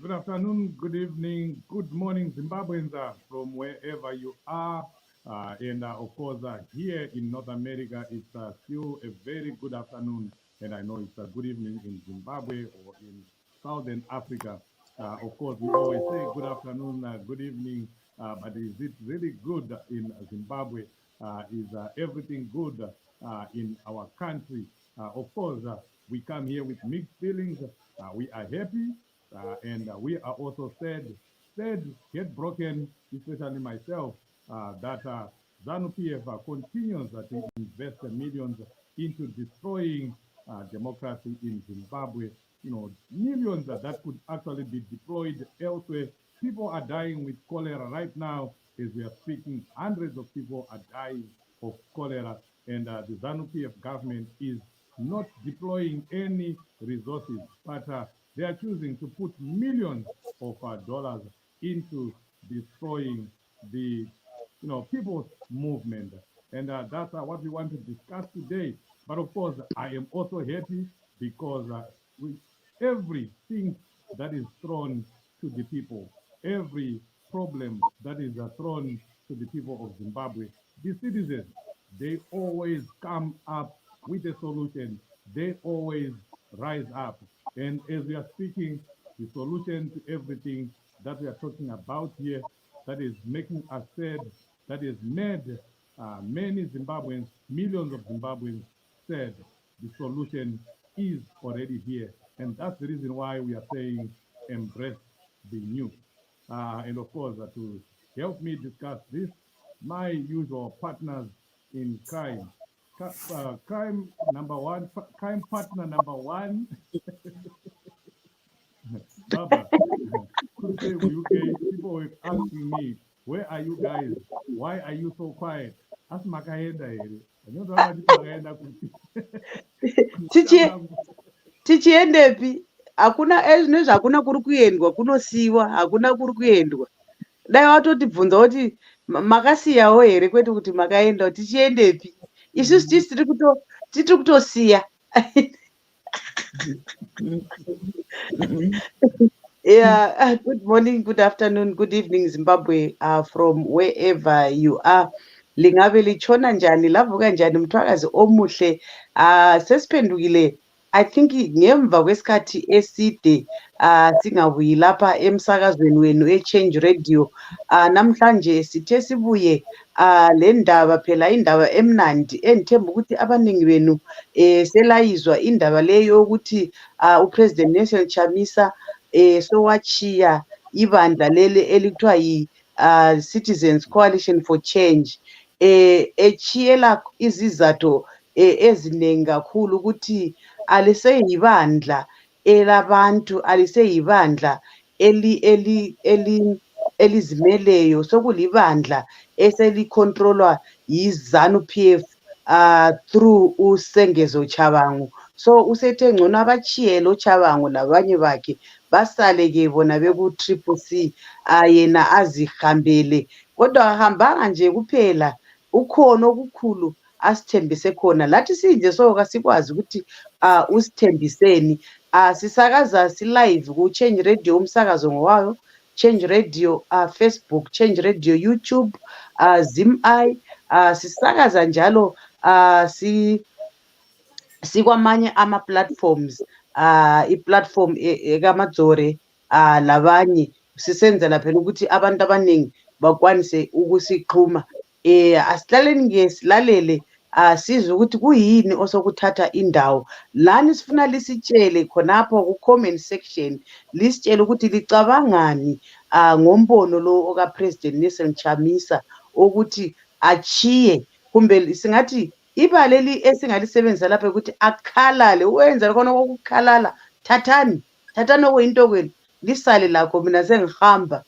Good afternoon, good evening, good morning, Zimbabweans from wherever you are. And of course, here in North America, it's still a very good afternoon. And I know it's a good evening in Zimbabwe or in Southern Africa. Of course, we always say good afternoon, good evening, but is it really good in Zimbabwe? Is everything good in our country? Of course, we come here with mixed feelings. We are happy. And we are also sad, yet broken, especially myself, that ZANU-PF continues to invest millions into destroying democracy in Zimbabwe. You know, millions that could actually be deployed elsewhere. People are dying with cholera right now as we are speaking. Hundreds of people are dying of cholera, and the ZANU-PF government is not deploying any resources, but they are choosing to put millions of dollars into destroying the, people's movement. And that's what we want to discuss today. But of course, I am also happy because with everything that is thrown to the people, every problem that is thrown to the people of Zimbabwe, the citizens, they always come up with a solution. They always rise up. And as we are speaking, the solution to everything that we are talking about here, that is making us sad, that is made many Zimbabweans, millions of Zimbabweans said the solution is already here. And that's the reason why we are saying embrace the new. And of course, to help me discuss this, my usual partners in crime. Crime number one, crime partner number one, Baba. Could say UK, people were asking me, where are you guys? Why are you so quiet? Ask Makaenda here. I don't know how Makaenda tichiendepi hakuna zvinezvi hakuna kuri kuendwa kunosiyiwa hakuna kuri kuendwa dai watotibvunza kuti makasiyawo here kwete kuti makaendawo tichiendepi isusu tisi tiri kutosiya Yeah, good morning, good afternoon, good evening, Zimbabwe, from wherever you are. Lingabe lichona njani, lavuka njani, mthwakazi omuhle. Sesiphendukile, I think ngemva kwesikhathi eside singabuyi lapha emsakazweni wenu e-Change Radio. Namhlanje sithe sibuye le ndaba phela indaba emnandi engithemba ukuthi abaningi benu selayizwa indaba leyo yokuthi uPresident Nelson Chamisa sowachiya ibandla leli elithiwa Citizens Coalition for Change echiyela izizatho eziningi kakhulu ukuthi aliseyibandla elabantu aliseyibandla elizimeleyo sokulibandla eselicontrolwa yiZanu PF through uSengezo Chabangu. So usethe ngcono abachiye lo Chabangu labanye bakhe basale-ke bona beku-Triple C yena azihambele kodwa ahambanga nje kuphela ukhona okukhulu asithembise khona lathi sinje soka sikwazi ukuthi usithembiseni. Sisakaza silive ku-Change Radio umsakazo ngowayo, Change Radio Facebook, Change Radio YouTube, ZimEye, sisakaza njalo sikwamanye ama-platforms i-platform kaMadzore labanye sisenzela phela ukuthi abantu abaningi bakwanise ukusixhuma. Asihlaleni-ke silalele sizwe ukuthi kuyini osokuthatha indawo lani sifuna lisitshele khonapho ku-comment section lisitshele ukuthi licabangani ngombono lo okaPresident Nelson Chamisa ukuthi achiye kumbe singathi iba leli esingalisebenzisa lapha ukuthi akhalale wenza khona kokukhalala thathani okuyinto kwenu lisale lakho mina sengihamba.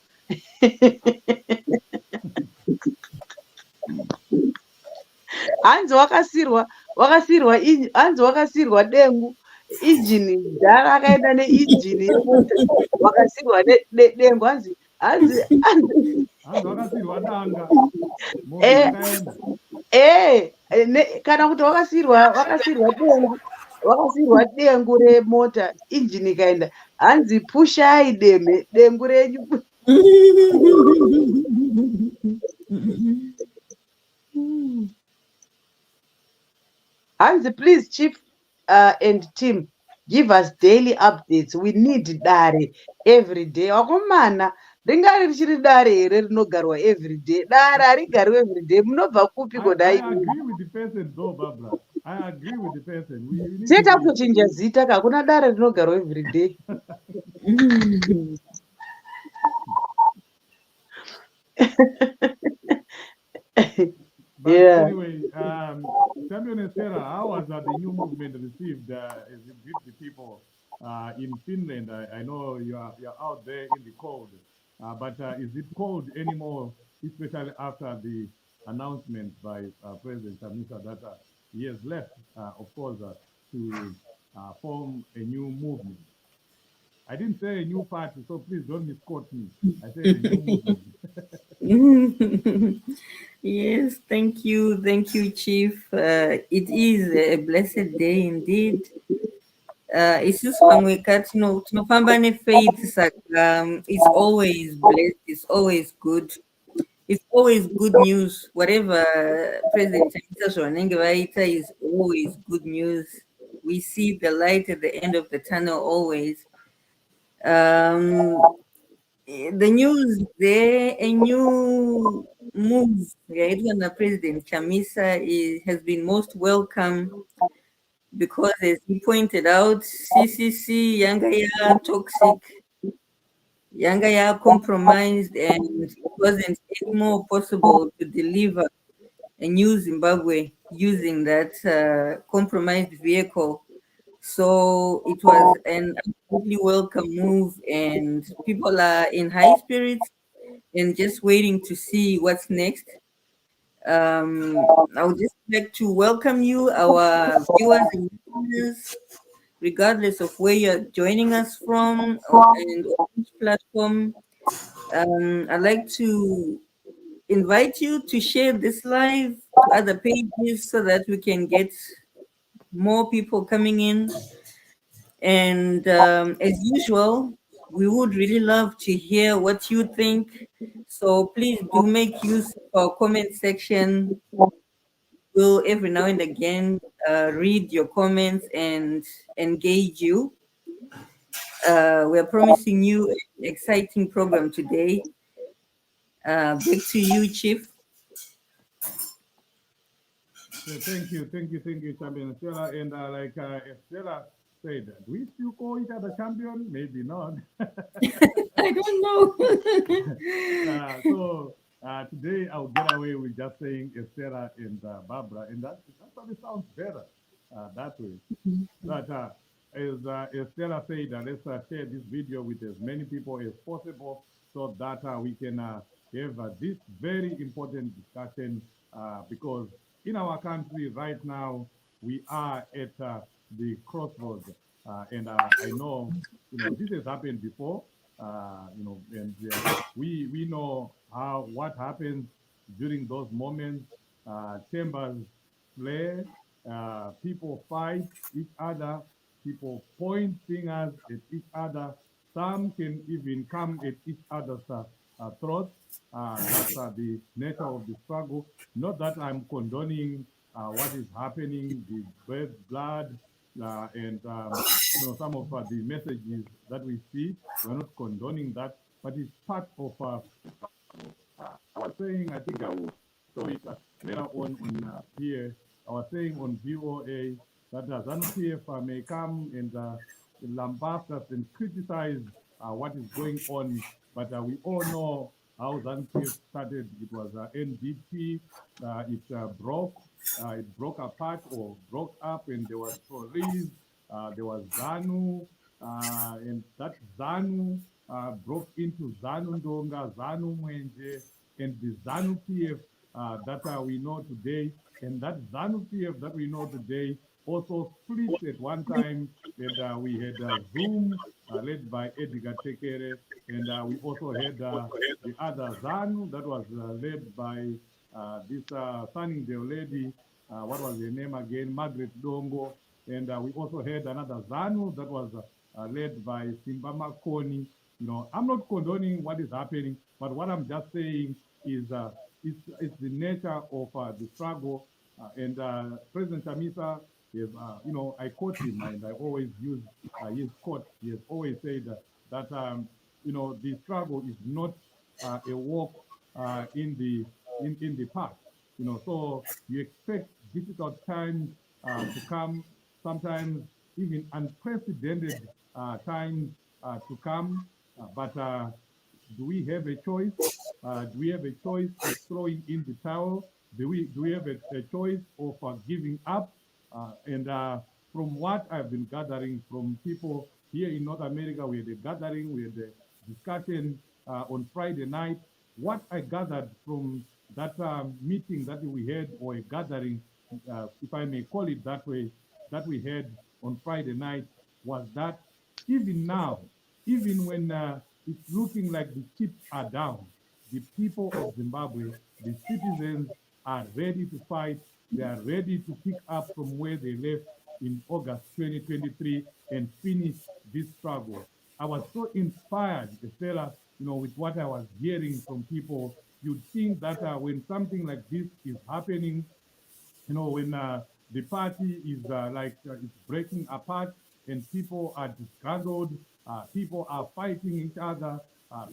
hanzi wakasirwa dengu injini dala akaenda neinjini yemota wakasirwa dengu hanzi wakasirwa danga eh, kana kuti wakasirwa dengu remota injini ikaenda hanzi pushai dengu renyu. Hansi, please, Chief and team, give us daily updates. We need Dare every day. Wakomana, ringari richiri Dare here rinogarwa every day. Dare harigariwe every day. Munobva kupi kodai? I agree with the person though, Barbara. I agree with the person. We need Seta kuchinja zita kakuna Dare rinogarwa every day. But anyway, Samuel and Sarah, how was the new movement received with the people in Finland? I know you're out there in the cold, but is it cold anymore, especially after the announcement by President Chamisa that he has left, of course, to form a new movement? I didn't say a new party, so please don't misquote me. I said a new movement. Yes, thank you, Chief. It is a blessed day indeed. Isusu pamwe tinofamba nefaith saka it's always blessed, it's always good. It's always good news. Whatever President Chamisa zvavanenge vaita is always good news. We see the light at the end of the tunnel always. The news there, a new move, right, when the President Chamisa has been most welcome because, as he pointed out, CCC, Yangaya toxic, Yangaya compromised, and it wasn't anymore possible to deliver a new Zimbabwe using that compromised vehicle. So it was an absolutely welcome move, and people are in high spirits and just waiting to see what's next. I would just like to welcome you, our viewers and listeners, regardless of where you're joining us from and on which platform. I'd like to invite you to share this live to other pages so that we can get more people coming in. And as usual, We would really love to hear what you think. So please do make use of our comment section. We'll every now and again read your comments and engage you. We're promising you an exciting program today. Back to you, Chief. So thank you, Champion Stella. And like Stella said, do we still call each other champion? Maybe not. I don't know. So today I'll get away with just saying Estella and Barbara, and that probably sounds better that way. But as Estella said, let's share this video with as many people as possible so that we can have this very important discussion because in our country right now, we are at the crossroads. And I know, this has happened before, and we know what happens during those moments. Chambers flare, people fight each other, people point fingers at each other. Some can even come at each other's throats. That's the nature of the struggle. Not that I'm condoning what is happening, the blood, and some of the messages that we see. We're not condoning that, but it's part of. I was saying, I think I will show it later on here. I was saying on VOA that ZANU-PF may come and lambast us and criticize what is going on, but we all know how ZANU-PF started. It was NDP. It broke apart or broke up, and there was police, there was ZANU, and that ZANU broke into ZANU Ndonga, ZANU Mwenje, and the ZANU PF that we know today. And that ZANU PF that we know today also split at one time, and we had Zoom led by Edgar Tekere, and we also had the other ZANU that was led by this Sunningdale lady, what was her name again, Margaret Dongo, and we also had another ZANU that was led by Simba Makoni. I'm not condoning what is happening, but what I'm just saying is it's the nature of the struggle. And President Chamisa, I quote him, and I always use his quote. He has always said that the struggle is not a walk in the park. So you expect difficult times to come, sometimes even unprecedented times to come, but do we have a choice? Do we have a choice of throwing in the towel? Do we have a choice of giving up? And from what I've been gathering from people here in North America, we had a gathering, we had a discussion on Friday night. What I gathered from that meeting that we had, or a gathering, if I may call it that way, that we had on Friday night, was that even now, even when it's looking like the chips are down, the people of Zimbabwe, the citizens are ready to fight. They are ready to pick up from where they left in August 2023 and finish this struggle. I was so inspired, Estella, with what I was hearing from people. You'd think that when something like this is happening, when the party is it's breaking apart and people are disgruntled, people are fighting each other,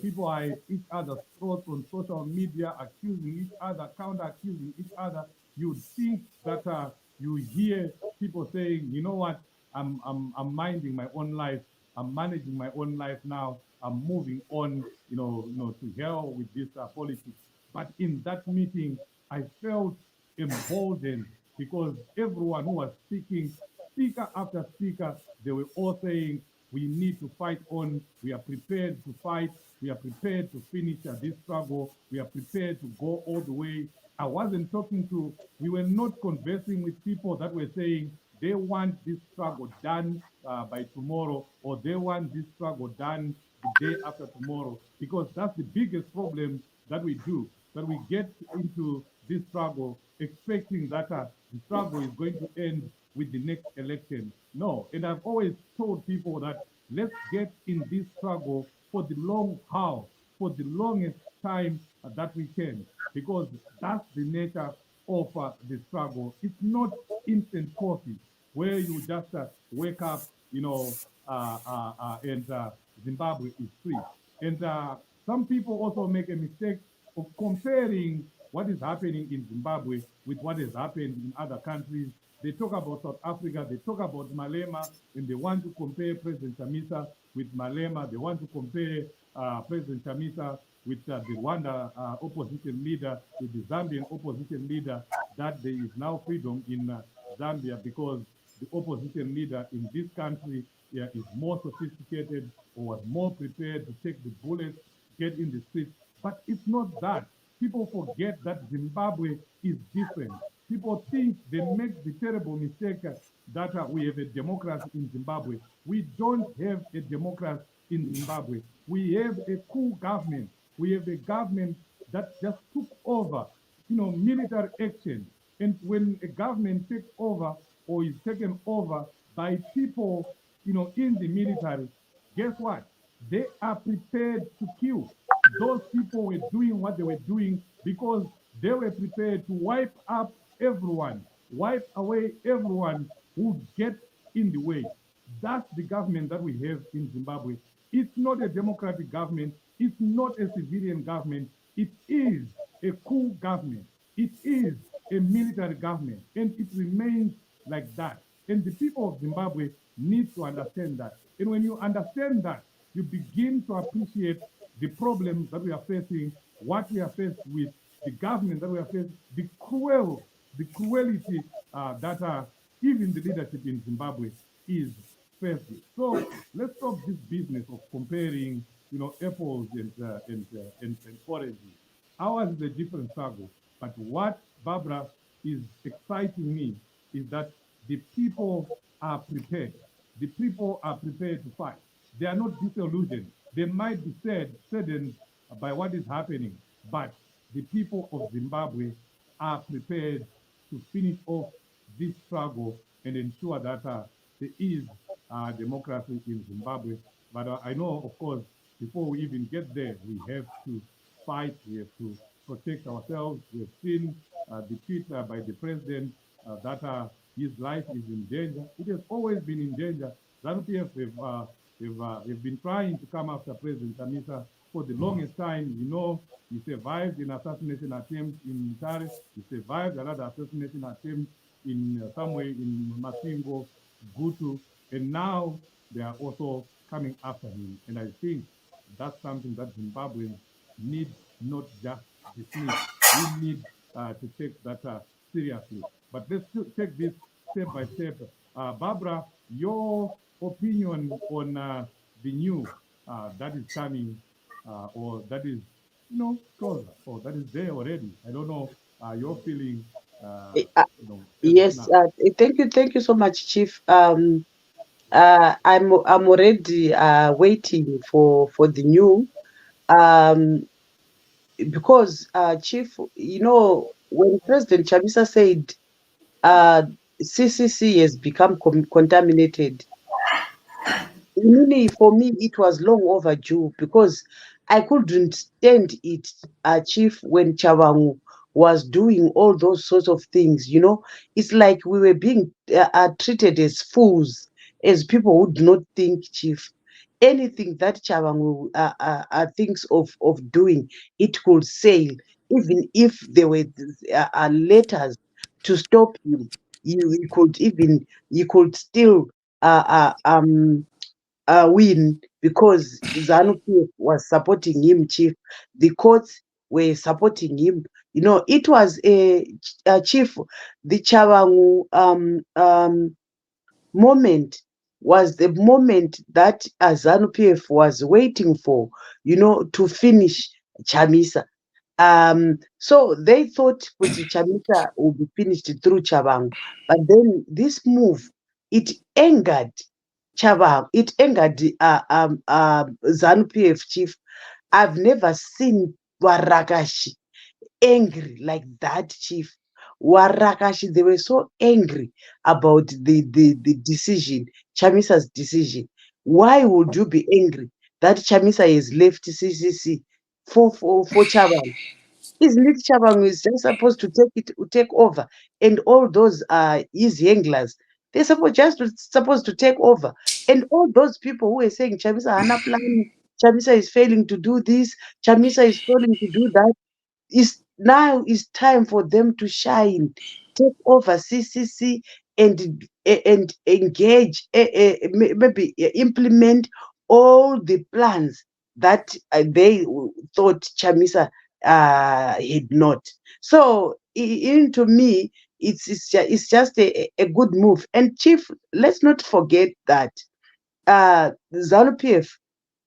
people are at each other's throats on social media, accusing each other, counter-accusing each other, you'd think that you hear people saying, you know what, I'm minding my own life, I'm managing my own life now, I'm moving on, to hell with this politics. But in that meeting, I felt emboldened because everyone who was speaking, speaker after speaker, they were all saying, we need to fight on, we are prepared to fight, we are prepared to finish this struggle, we are prepared to go all the way. I wasn't talking to, we were not conversing with people that were saying they want this struggle done by tomorrow, or they want this struggle done the day after tomorrow, because that's the biggest problem that we do, that we get into this struggle expecting that the struggle is going to end with the next election. No, and I've always told people that let's get in this struggle for the long haul, for the longest time that we can, because that's the nature of the struggle. It's not instant coffee where you just wake up, and Zimbabwe is free. And some people also make a mistake of comparing what is happening in Zimbabwe with what has happened in other countries. They talk about South Africa, they talk about Malema, and they want to compare President Chamisa with Malema. They want to compare President Chamisa with the Rwanda opposition leader, with the Zambian opposition leader, that there is now freedom in Zambia because the opposition leader in this country is more sophisticated or was more prepared to take the bullets, get in the streets. But it's not that. People forget that Zimbabwe is different. People think they make the terrible mistake that we have a democracy in Zimbabwe. We don't have a democracy in Zimbabwe. We have a coup government. We have a government that just took over, military action. And when a government takes over or is taken over by people, in the military, guess what? They are prepared to kill. Those people were doing what they were doing because they were prepared to wipe up everyone, wipe away everyone who gets in the way. That's the government that we have in Zimbabwe. It's not a democratic government. It's not a civilian government. It is a coup government. It is a military government, and it remains like that. And the people of Zimbabwe need to understand that. And when you understand that, you begin to appreciate the problems that we are facing, what we are faced with, the government that we are facing, the cruelty that even the leadership in Zimbabwe is facing. So let's stop this business of comparing, apples and oranges. Ours is a different struggle. But what, Barbara, is exciting me is that the people are prepared. The people are prepared to fight. They are not disillusioned. They might be saddened by what is happening, but the people of Zimbabwe are prepared to finish off this struggle and ensure that there is democracy in Zimbabwe. But I know, of course, before we even get there, we have to fight, we have to protect ourselves. We have seen the tweet by the president that his life is in danger. It has always been in danger. ZANU-PF have been trying to come after President Chamisa for the longest time. He survived an assassination attempt in Padare. He survived another assassination attempt in somewhere in Masingo, Gutu, and now they are also coming after him. And I think that's something that Zimbabweans need not just dismiss. We need to take that seriously. But let's take this step by step. Barbara, your opinion on the new that is coming or that is, closer or that is there already. I don't know your feeling, Uh, as of yes, now. thank you so much, Chief. I'm already waiting for the new um, because Chief, when President Chamisa said uh, CCC has become contaminated, really, for me, it was long overdue because I couldn't stand it, Chief, when Chavangu was doing all those sorts of things. It's like we were being treated as fools, as people who do not think, Chief. Anything that Chavangu thinks of doing, it could sail, even if there were letters to stop him. You could still uh, uh, um, win because ZANU-PF was supporting him, Chief. The courts were supporting him. It was a Chief. The Chavangu moment was the moment that ZANU-PF was waiting for, to finish Chamisa. So they thought Kuti Chamisa would be finished through Chavangu. But then this move, it angered Chavangu. It angered ZANU-PF, Chief. I've never seen Warakashi angry like that, Chief. Warakashi, they were so angry about the decision, Chamisa's decision. Why would you be angry that Chamisa has left CCC for Chabang? Isn't it Chabang is just supposed to take over, and all those are his anglers. They're supposed to take over, and all those people who are saying Chamisa hana plan, Chamisa is failing to do this, Chamisa is failing to do that. Now is time for them to shine, take over CCC, and engage, maybe implement all the plans that they thought Chamisa had not. So to me, it's just a good move. And Chief, let's not forget that ZANU-PF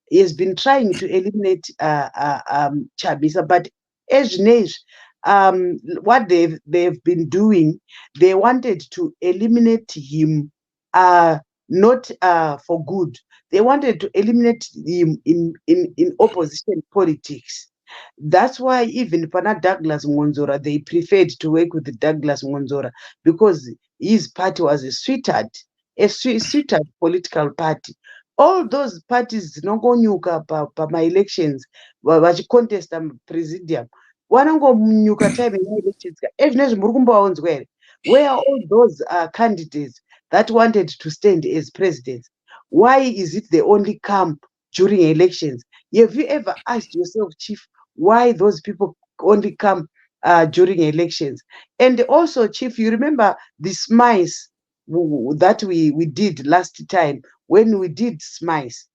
he has been trying to eliminate Chabisa, but as what they've been doing, they wanted to eliminate him, not for good. They wanted to eliminate him in opposition politics. That's why even Pana Douglas Monzora, they preferred to work with Douglas Monzora because his party was a sweetheart political party. All those parties dzinongonyuka pama-elections vachicontesta presidium vanongonyuka time ema-elections ezvinezvi muri kumbaonzwa here, where are all those candidates that wanted to stand as presidents? Why is it they only come during elections? Have you ever asked yourself, Chief, why those people only come during elections? And also, Chief, you remember the SMICE that we did last time. When we did SMICE,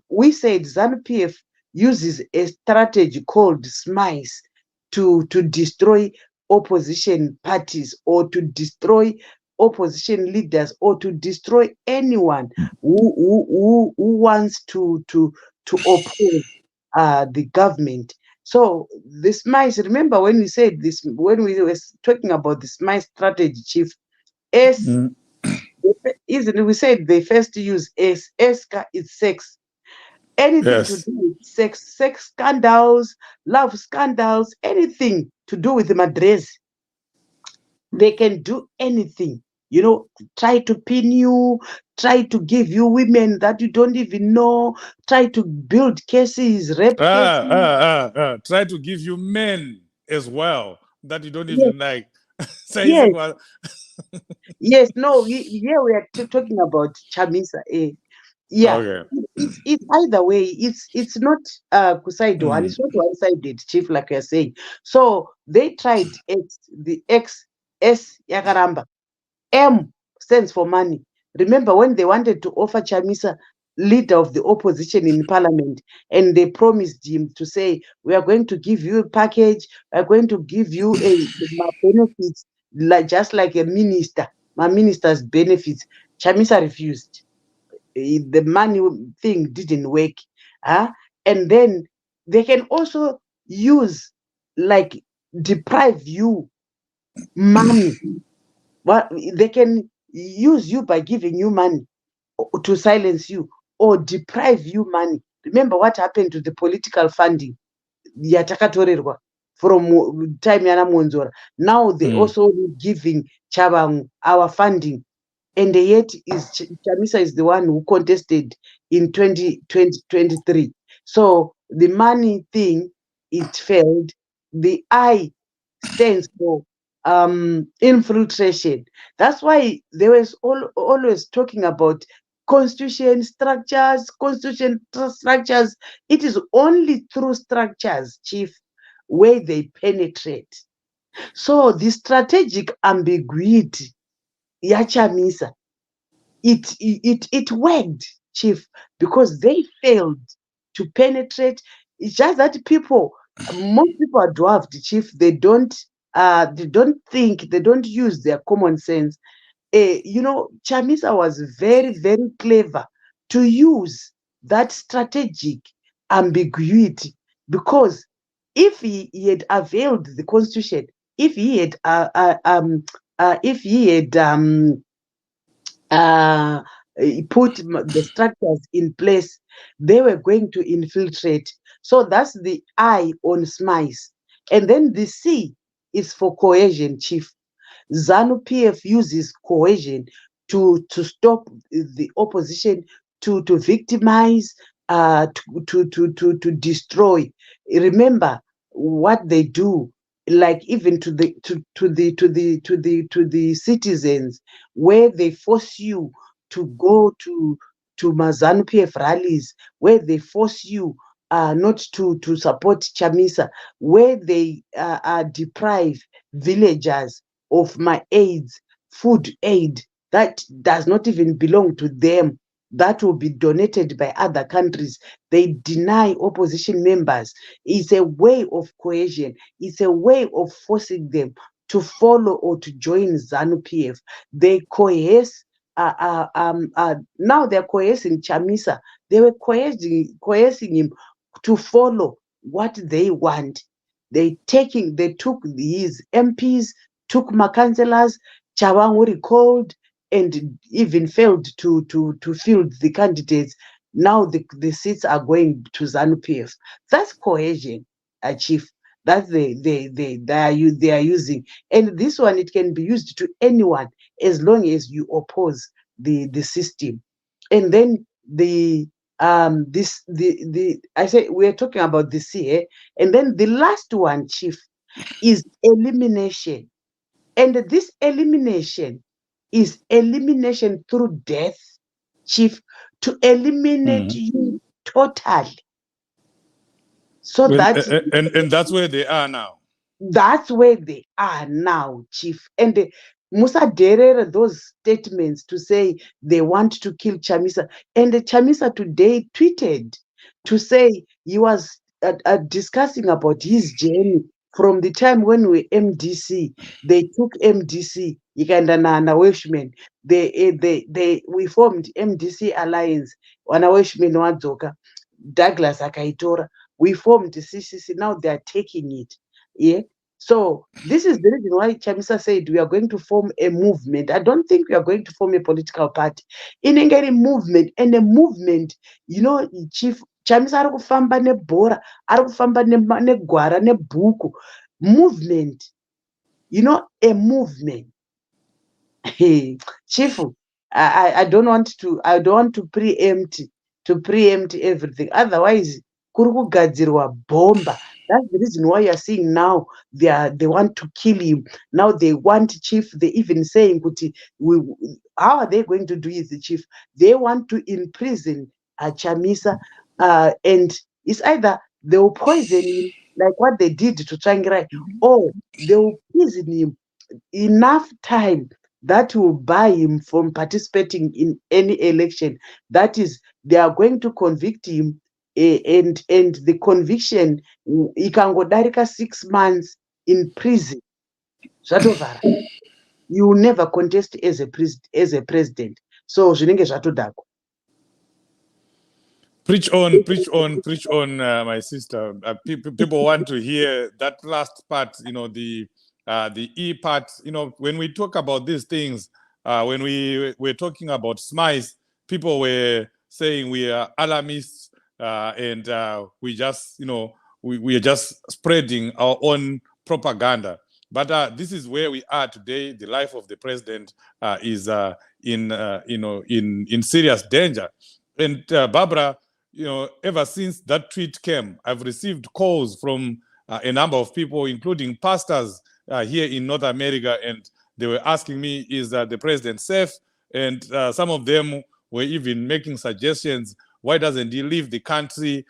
we said ZANU-PF uses a strategy called SMICE to destroy opposition parties or to destroy opposition leaders or to destroy anyone who wants to oppose the government. So the SMICE, remember when we said this, when we were talking about the SMICE strategy, Chief, isn't we said they first use S is sex. Anything to Yes. do with sex scandals, love scandals, anything to do with the madres. They can do anything, try to pin you, try to give you women that you don't even know, try to build cases, rape cases. Try to give you men as well that you don't Yes, even like. Saying yes, what? yes. No, here we are talking about Chamisa. Yeah, Okay. it's either way. It's not side one. Mm. It's not one-sided, Chief, like you're saying. So they tried the X S Yakaramba. M stands for money. Remember when they wanted to offer Chamisa leader of the opposition in parliament, and they promised him to say, we are going to give you a package, we are going to give you my benefits, like just like a minister, my minister's benefits. Chamisa refused. The money thing didn't work. Huh? And then they can also use, like, deprive you money. But they can use you by giving you money to silence you or deprive you money. Remember what happened to the political funding yatakatorerwa from time yana Monzora. Now they also giving Chabang our funding, and yet Chamisa is the one who contested in 2023. So the money thing, it failed. The I stands for infiltration. That's why they was always talking about constitution structures, It is only through structures, Chief, where they penetrate. So the strategic ambiguity, Yachamisa, it worked, Chief, because they failed to penetrate. It's just that most people are dwarfed, Chief. They don't think, they don't use their common sense. Chamisa was very, very clever to use that strategic ambiguity, because if he had availed the constitution, if he had put the structures in place, they were going to infiltrate. So that's the I on SMICE. And then the C is for cohesion, Chief. ZANU-PF uses cohesion to stop the opposition, to victimize, to destroy. Remember what they do, like even to the citizens, where they force you to go to Mazanu PF rallies, where they force you not to support Chamisa, where they deprive villagers of my aids, food aid that does not even belong to them, that will be donated by other countries. They deny opposition members. It's a way of coercion. It's a way of forcing them to follow or to join ZANU PF. They coerce. Now they're coercing Chamisa. They were coercing him to follow what they want. They took his MPs, took my councillors. Chawangu recalled and even failed to field the candidates. Now the seats are going to ZANU PF. That's coercion, Chief. That they are using, and this one, it can be used to anyone as long as you oppose the system. And then I say we're talking about this here, and then the last one, Chief, is elimination. And this elimination is elimination through death, Chief, to eliminate you totally. So and that's where they are now. That's where they are now, Chief. And Musa Derere, those statements to say they want to kill Chamisa. And Chamisa today tweeted to say he was discussing about his journey from the time when we MDC. They took MDC, Ikandana Welshman. We formed MDC Alliance, Wana Welshman Wadzoka, Douglas Akaitora. We formed CCC. Now they are taking it. Yeah. So this is the reason why Chamisa said we are going to form a movement. I don't think we are going to form a political party. In a movement, and a movement, Chief Chamisa ari kufamba nebhora, ari kufamba negwara nebhuku. Movement, a movement. Chief, I don't want to preempt everything. Otherwise, kuri kugadzirwa bomba. That's the reason why you're seeing now they want to kill him. Now they want, Chief, they even saying, how are they going to do it, Chief? They want to imprison Chamisa, and it's either they will poison him like what they did to Tsvangirai, or they will poison him enough time that will buy him from participating in any election. That is, they are going to convict him, and the conviction, ikangodarika 6 months in prison, zvatovhara. You will never contest as a president. So zvinenge zvatodako. Preach on, my sister. People want to hear that last part, the E part. When we talk about these things, when we were talking about SMICE, people were saying we are alarmists, and we just, we are just spreading our own propaganda. But this is where we are today. The life of the president is in serious danger. And Barbara, ever since that tweet came, I've received calls from a number of people, including pastors here in North America, and they were asking me, is the president safe? And some of them were even making suggestions. Why doesn't he leave the country?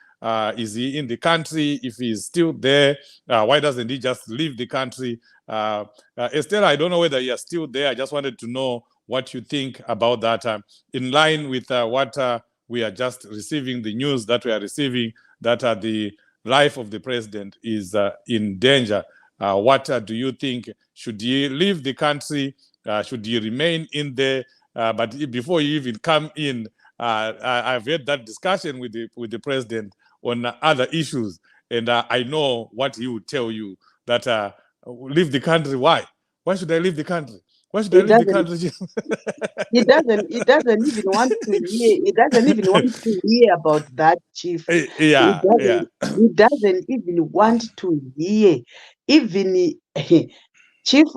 Is he in the country? If he's still there, why doesn't he just leave the country? Estella, I don't know whether you're still there. I just wanted to know what you think about that. In line with what we are just receiving, the news that we are receiving, that the life of the president is in danger. What do you think? Should he leave the country? Should he remain in there? But before you even come in, I've had that discussion with the president on other issues, and I know what he would tell you, that leave the country. Why? Why should I leave the country? Why should I leave the country? He doesn't even want to hear. He doesn't even want to hear about that, Chief. Yeah. He doesn't even want to hear. Even Chief,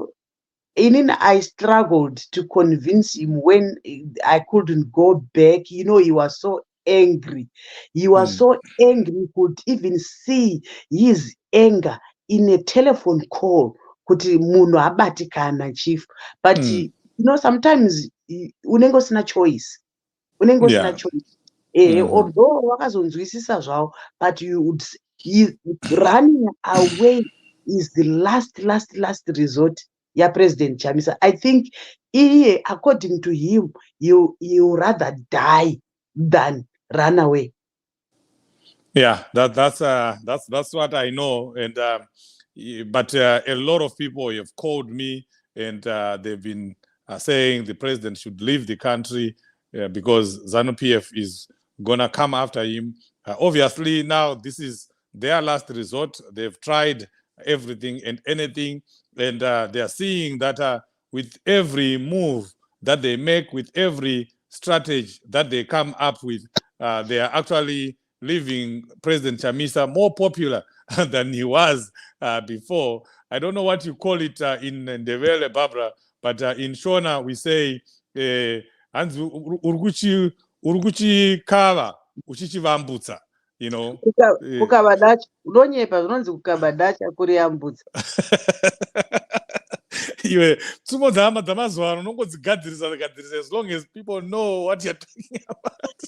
I struggled to convince him when I couldn't go back. You know, he was so angry. He was so angry, you could even see his anger in a telephone call. Kuti munhu abatikana, chief. But you know, sometimes unenge usina choice. Unenge usina choice. Although wakazonzwisisa zvavo, but running away is the last resort. Yeah, President Chamisa. I think according to him, you rather die than run away. Yeah, that's what I know. And but a lot of people have called me, and they've been saying the president should leave the country because ZANU-PF is gonna come after him. Obviously, now this is their last resort. They've tried everything and anything, and they are seeing that with every move that they make, with every strategy that they come up with, they are actually leaving President Chamisa more popular than he was before. I don't know what you call it in Ndebele, Barbara, but in Shona we say urguchi kava uchichivambutsa, you know. Kukabadacha unonyepa zvinonzi kukabadacha kuriyambutsa. Iwe tsumo dzamazuva ano unongodzigadzirisa as long as people know what you're talking about.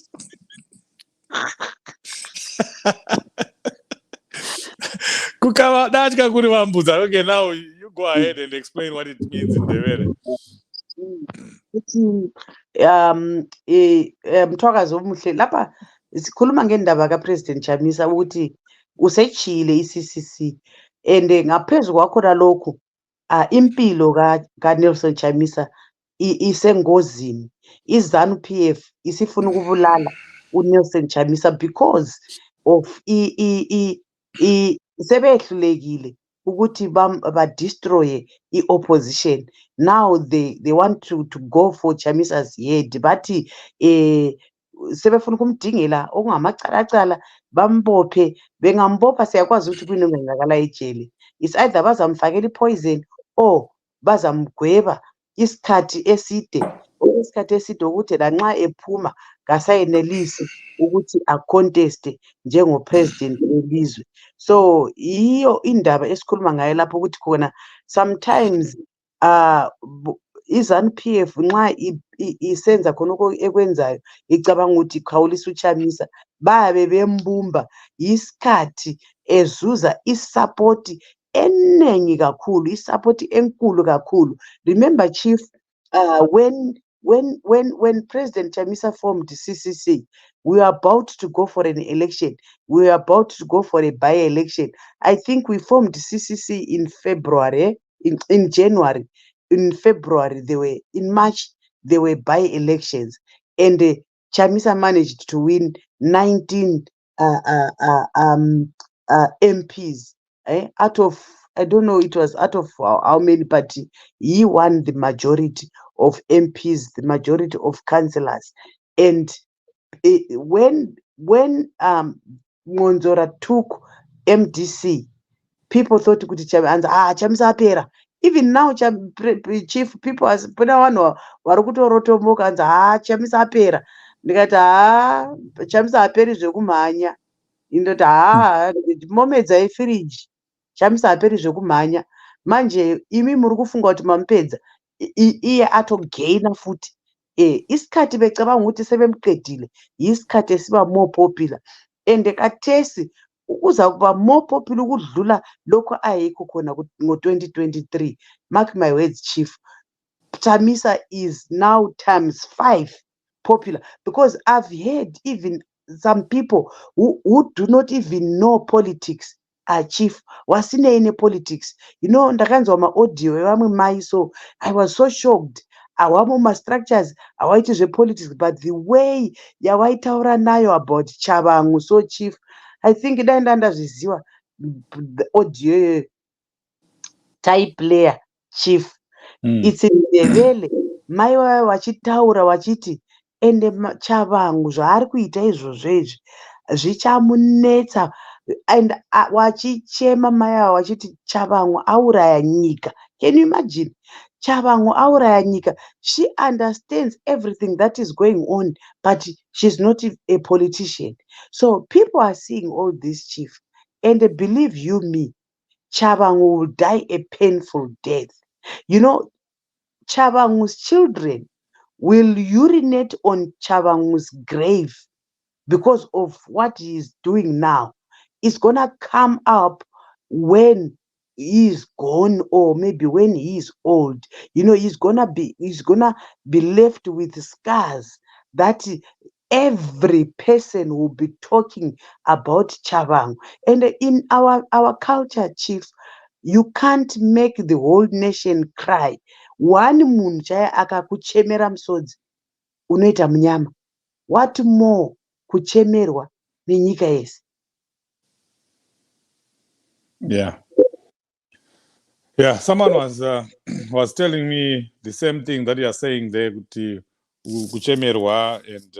Kukabadacha kurivambutsa. Okay, now you go ahead and explain what it means in Ndebele. Mthwakazi omuhle lapha sikhuluma ngendaba kaPresident Chamisa ukuthi usechile iCCC and ngaphezu kwakhona lokhu impilo kaNelson Chamisa isengozini. iZANU-PF isifuna ukubulala uNelson Chamisa because of sebehlulekile ukuthi ba-destroy i-opposition. Now they want to go for Chamisa's head, bathi sebefuna ukumdingela okungamacalacala bambophe. Bengambopha siyakwazi ukuthi kuyini okungenzakala ejele. It's either bazamfakela i-poison or bazamgweba isikhathi eside ukuthi lanxa ephuma kasayenelisi ukuthi aconteste njengopresident welizwe. So iyo indaba esikhuluma ngayo lapho ukuthi khona sometimes iZANU-PF nxa isenza khona ekwenzayo icabanga ukuthi khawulisa uChamisa babe bembumba isikhathi ezuza isupport enengi kakhulu, isupport enkulu kakhulu. Remember chief, when President Chamisa formed CCC, we were about to go for an election. We were about to go for a by-election. I think we formed CCC in February, in January. In February, in March, there were by-elections. And Chamisa managed to win 19 MPs. Out of, I don't know, it was out of how many, but he won the majority of MPs, the majority of councillors. And when Ngonzora took MDC, people thought kuti Chamisa apera. Even now, chief, people puna vanhu vari kutorotomoka anzi Chamisa apera. Ndikati Chamisa aperi zvekumhanya. Indoti momedza ifiriji. Chamisa aperi zvekumhanya. Manje imi muri kufunga kuti mamupedza. Iye atogaina futi. Isikhathi becabanga ukuthi sebemuqedile isikhathi esiba more popular, and kathesi uza kuba more popular ukudlula lokho ayikho khona ngo-2023. Mark my words, chief, Chamisa is now ×5 popular, because I've heard even some people who do not even know politics. Chief, wasinei politics. You know, ndakanzwa ma-audio evamwe mai, so I was so shocked. Awamo ma-structures awaiti zvepolitics, but the way yawaitaura nayo about chavangu. So chief, I think dai ndandazviziva the audio taiplayer, chief. It's in Ndebele. Mai vaya vachitaura vachiti ende chavangu zvaari kuita izvozvo izvi zvichamunetsa and wachichema mai avo vachiti Chavangu auraya nyika. Can you imagine? Chavangu auraya nyika. She understands everything that is going on, but she's not a politician. So people are seeing all this, Chief, and believe you me, Chavangu will die a painful death. You know, Chavangu's children will urinate on Chavangu's grave because of what he is doing now. It's gonna come up when he is gone, or maybe when he is old. You know, he's gonna be left with scars that every person will be talking about Chavang. And in our culture, Chief, you can't make the whole nation cry. One munhu chaiye akakuchemera musodzi unoita munyama. What more kuchemerwa nenyika yese? Yeah, someone was telling me the same thing that you are saying there, kuchemerwa, and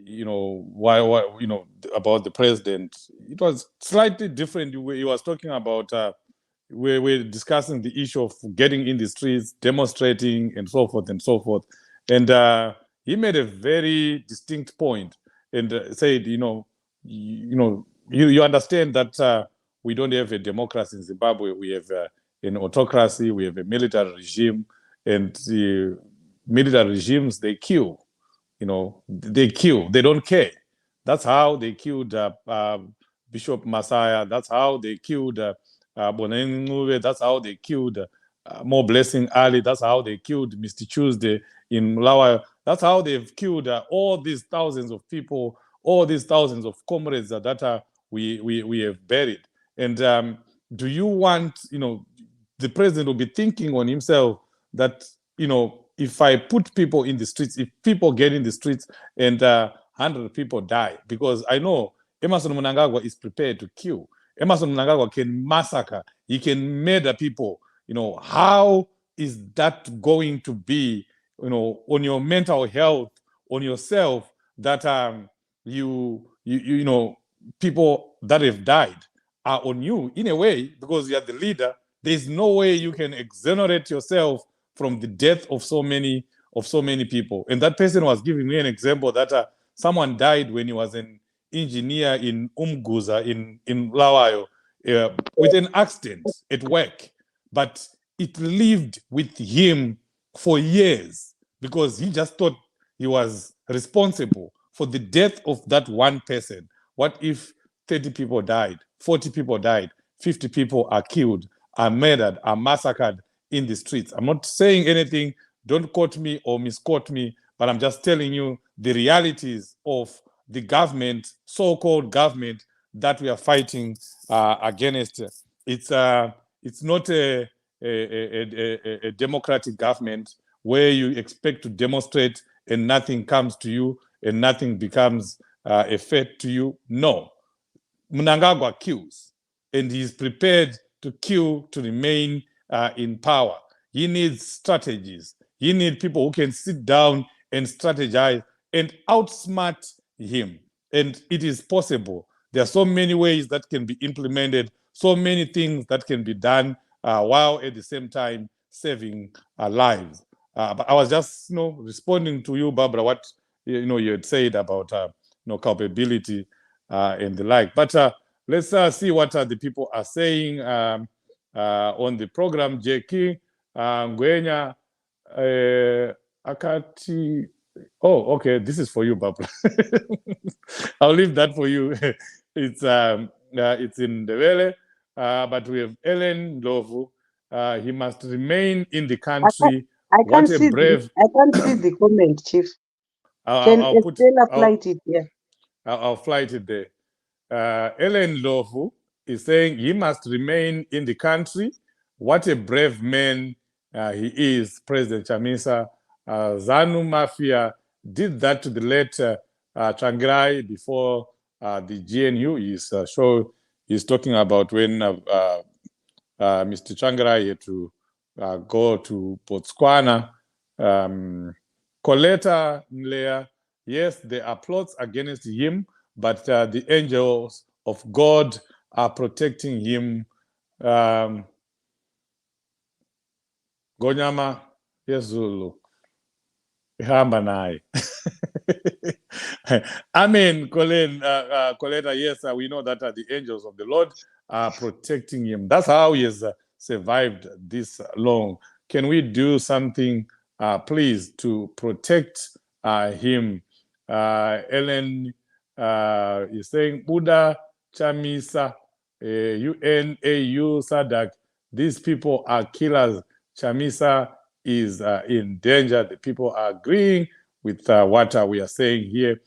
you know why you know about the president. It was slightly different. He was talking about we're discussing the issue of getting in the streets, demonstrating, and so forth and so forth. And he made a very distinct point and said, you understand that we don't have a democracy in Zimbabwe. We have an autocracy. We have a military regime, and the military regimes, they kill. They kill. They don't care. That's how they killed Bishop Messiah. That's how they killed Bonenguve. That's how they killed More Blessing Ali. That's how they killed Mr. Tuesday in Malawi. That's how they've killed all these thousands of people, all these thousands of comrades that we have buried. And do you want, the president will be thinking on himself that, if I put people in the streets, if people get in the streets and 100 people die, because I know Emerson Mnangagwa is prepared to kill. Emerson Mnangagwa can massacre. He can murder people. How is that going to be, on your mental health, on yourself, that people that have died are on you in a way, because you are the leader. There's no way you can exonerate yourself from the death of so many people. And that person was giving me an example that someone died when he was an engineer in Umguza in Lawayo with an accident at work, but it lived with him for years because he just thought he was responsible for the death of that one person. What if 30 people died, 40 people died, 50 people are killed, are murdered, are massacred in the streets? I'm not saying anything, don't quote me or misquote me, but I'm just telling you the realities of the government, so-called government, that we are fighting against. It's not a democratic government where you expect to demonstrate and nothing comes to you and nothing becomes a threat to you. No. Mnangagwa kills, and he's prepared to kill to remain in power. He needs strategies. He needs people who can sit down and strategize and outsmart him. And it is possible. There are so many ways that can be implemented, so many things that can be done while at the same time saving lives. But I was just responding to you, Barbara, what you had said about culpability and the like. But let's see what the people are saying on the program. Jeki Ngwenya Akati. Oh, okay. This is for you, Barbara. I'll leave that for you. It's in Ndebele, but we have Ellen Lovu. He must remain in the country. I can't see the comment, Chief. Can Estella flight it here? I'll flight it there. Ellen Lovu is saying he must remain in the country. What a brave man he is, President Chamisa. ZANU Mafia did that to the late Tsvangirai before the GNU. He's talking about when Mr. Tsvangirai had to go to Botswana. Coletta Nlea, yes, there are plots against him, but the angels of God are protecting him. Gonyama Yezulu. Ihamba naye. Amen, Colin. Coletta, yes, we know that the angels of the Lord are protecting him. That's how he has survived this long. Can we do something, please, to protect him? Ellen is saying, Buddha, Chamisa, UNAU, Sadak, these people are killers. Chamisa is in danger. The people are agreeing with what we are saying here.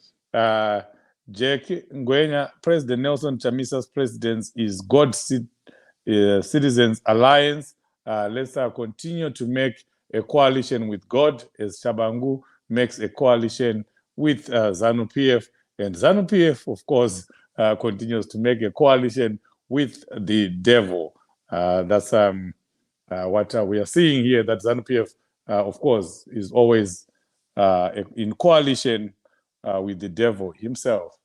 Jackie Ngwenya, President Nelson Chamisa's presidents is God Citizens Alliance. Let's continue to make a coalition with God as Shabangu makes a coalition with ZANU-PF. And ZANU-PF, of course, continues to make a coalition with the devil. That's what we are seeing here, that ZANU-PF, of course, is always in coalition with the devil himself.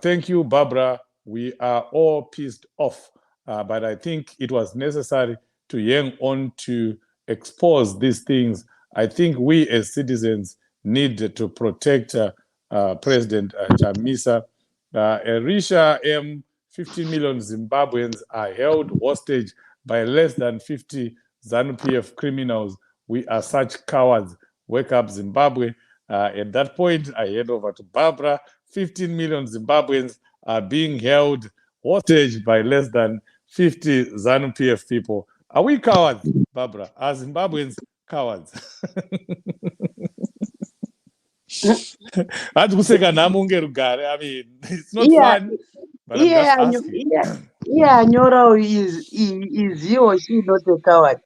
Thank you, Barbara. We are all pissed off, but I think it was necessary to hang on to expose these things. I think we as citizens need to protect President Chamisa. Erisha M, 15 million Zimbabweans are held hostage by less than 50 ZANU-PF criminals. We are such cowards. Wake up, Zimbabwe. At that point, I hand over to Barbara. 15 million Zimbabweans are being held hostage by less than 50 ZANU-PF people. Are we cowards, Barbara? Are Zimbabweans cowards? I mean, it's not fun, but I'm just asking. Nyoro, is he or she not a coward?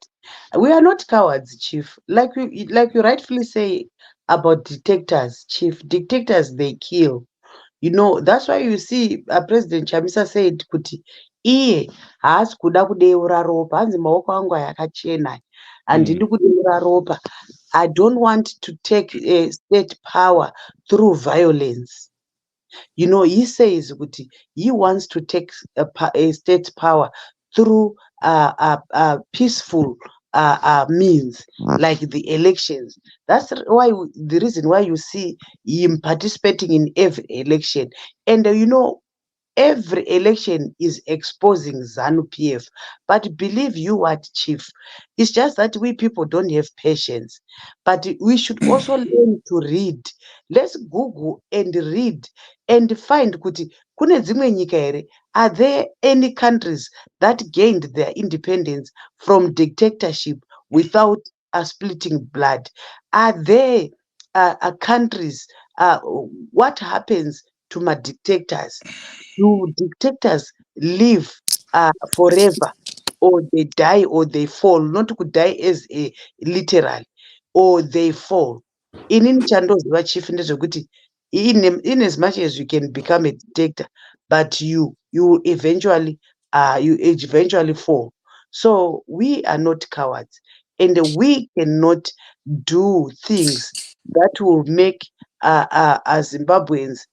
We are not cowards, Chief. Like you rightfully say about dictators, Chief. Dictators, they kill. You know, that's why you see President Chamisa said kuti iye haasi kuda kudeura ropa, hanzi maoko angu yakachena handidi kudeura ropa. I don't want to take state power through violence. You know, he says kuti he wants to take a state power through peaceful means, like the elections. That's why the reason why you see him participating in every election. And you know, every election is exposing ZANU-PF. But believe you what, Chief, it's just that we people don't have patience. But we should also learn to read. Let's Google and read and find kuti kune dzimwe nyika here. Are there any countries that gained their independence from dictatorship without splitting blood? Are there countries, what happens to my dictators? Do dictators live forever, or they die, or they fall? Not to die as a literal, or they fall. In chandoziva chief ndezvekuti in as much as you can become a dictator, but you eventually fall. So we are not cowards, and we cannot do things that will make Zimbabweans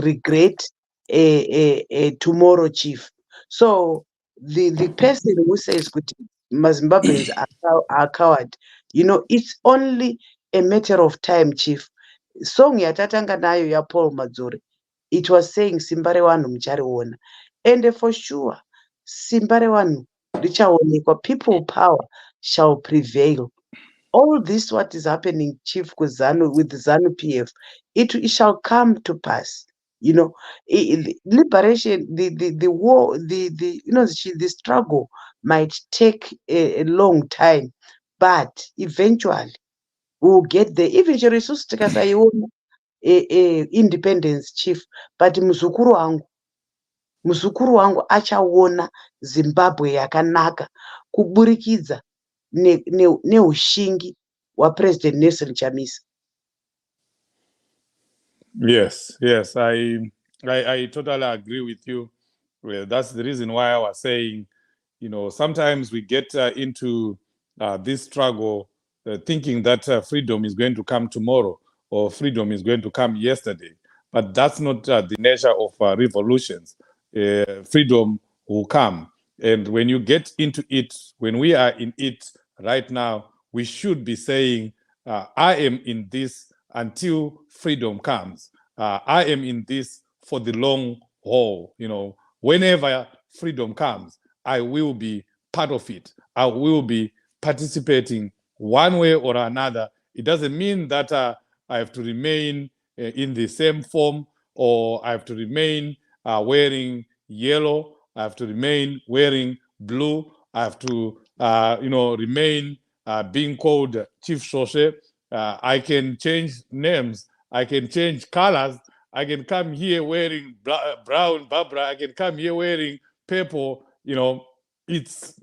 regret a tomorrow, Chief. So the person who says Zimbabweans are coward, you know, it's only a matter of time, Chief. Song yatatanga nayo ya Paul Madzore, it was saying simba revanhu muchariona, and for sure simba revanhu richaonekwa. People power shall prevail. All this what is happening, Chief, with ZANU-PF, it shall come to pass. You know, liberation, the war, the struggle might take a long time, but eventually we'll get there. Eventually, tikasaiona independence, Chief, but muzukuru wangu achaona Zimbabwe yakanaka kuburikidza neushingi President Nelson Chamisa. Yes, I totally agree with you. Well, that's the reason why I was saying, you know, sometimes we get into this struggle thinking that freedom is going to come tomorrow or freedom is going to come yesterday. But that's not the nature of revolutions. freedom will come. And when you get into it, when we are in it right now, we should be saying, I am in this until freedom comes. I am in this for the long haul. Whenever freedom comes, I will be part of it. I will be participating one way or another. It doesn't mean that I have to remain in the same form, or I have to remain wearing yellow. I have to remain wearing blue. I have to, remain being called Chief Shoshe. I can change names. I can change colors. I can come here wearing brown Barbara. I can come here wearing purple. It's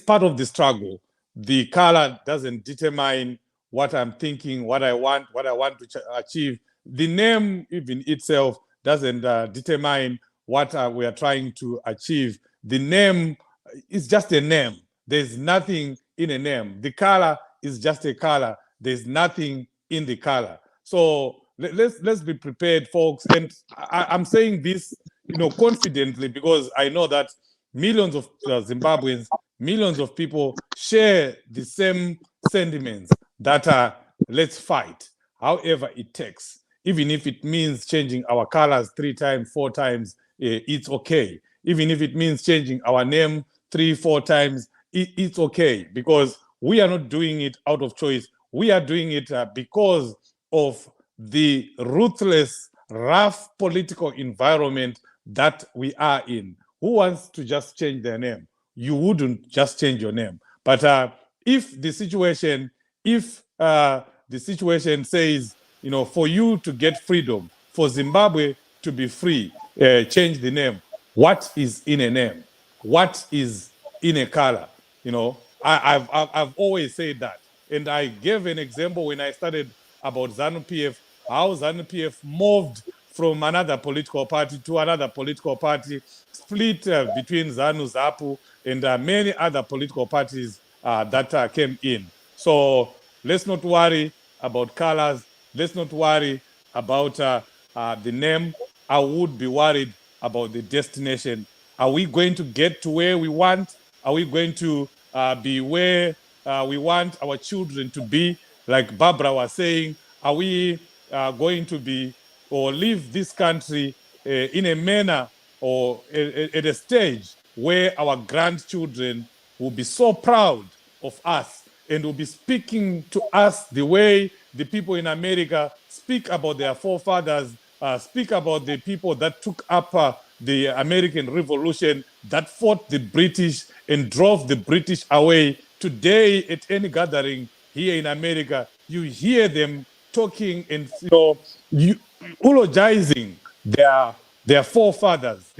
part of the struggle. The color doesn't determine what I'm thinking, what I want to achieve. The name even itself doesn't determine what we are trying to achieve. The name is just a name. There's nothing in a name. The color is just a color. There's nothing in the color. So let's be prepared, folks. And I'm saying this, confidently, because I know that millions of Zimbabweans, millions of people share the same sentiments that let's fight, however it takes. Even if it means changing our colors 3 times, 4 times, it's okay. Even if it means changing our name 3, 4 times, it's okay, because we are not doing it out of choice. We are doing it because of the ruthless, rough political environment that we are in. Who wants to just change their name? You wouldn't just change your name. But if the situation says, for you to get freedom, for Zimbabwe to be free, change the name. What is in a name? What is in a color? I've always said that. And I gave an example when I started about ZANU-PF, how ZANU-PF moved from another political party to another political party, split between ZANU, ZAPU, and many other political parties that came in. So let's not worry about colors. Let's not worry about the name. I would be worried about the destination. Are we going to get to where we want? Are we going to be where we want our children to be? Like Barbara was saying, are we going to be or leave this country in a manner or at a stage where our grandchildren will be so proud of us and will be speaking to us the way the people in America speak about their forefathers, speak about the people that took up the American Revolution, that fought the British and drove the British away. Today, at any gathering here in America, you hear them talking and eulogizing their forefathers,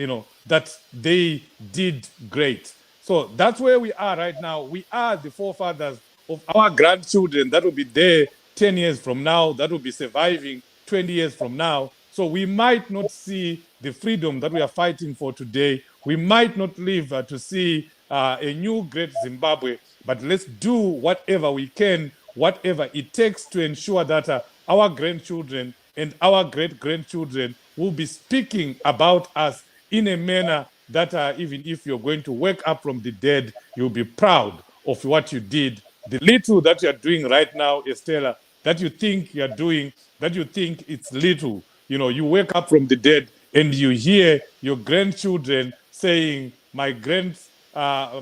that they did great. So that's where we are right now. We are the forefathers of our grandchildren that will be there 10 years from now, that will be surviving 20 years from now. So we might not see the freedom that we are fighting for today. We might not live to see a new great Zimbabwe, but let's do whatever we can, whatever it takes to ensure that our grandchildren and our great-grandchildren will be speaking about us in a manner that even if you're going to wake up from the dead, you'll be proud of what you did. The little that you're doing right now, Estella, that you think you're doing, that you think it's little, you wake up from the dead and you hear your grandchildren saying, my grandmother, I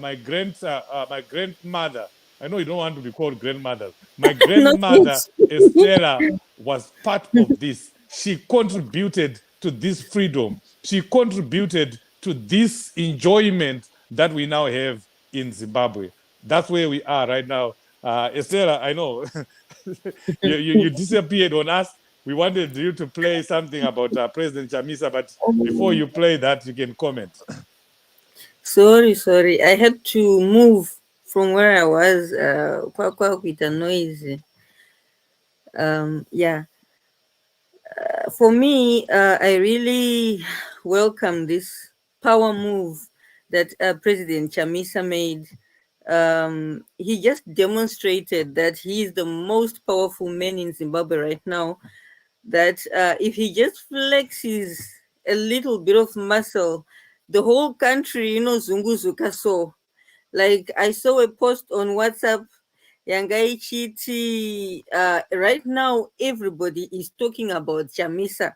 know you don't want to be called grandmother. My Not grandmother, Estella, was part of this. She contributed to this freedom. She contributed to this enjoyment that we now have in Zimbabwe. That's where we are right now. Estella, I know you disappeared on us. We wanted you to play something about President Chamisa, but before you play that, you can comment. Sorry. I had to move from where I was. With a noise. Yeah. For me, I really welcome this power move that President Chamisa made. He just demonstrated that he is the most powerful man in Zimbabwe right now. That if he just flexes a little bit of muscle, the whole country, zunguzuka. So, like, I saw a post on WhatsApp. Yangai Chiti, right now, everybody is talking about Chamisa.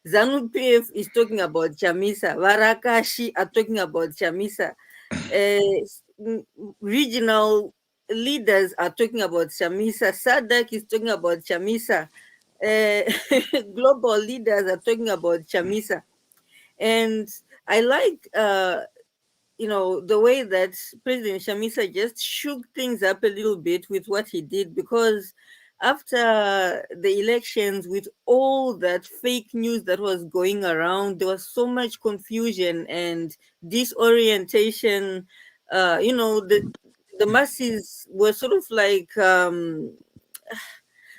ZANU PF is talking about Chamisa. Varakashi are talking about Chamisa. Regional leaders are talking about Chamisa. SADC is talking about Chamisa. Global leaders are talking about Chamisa. And I like the way that President Shamisa just shook things up a little bit with what he did, because after the elections, with all that fake news that was going around, there was so much confusion and disorientation. The masses were sort of like,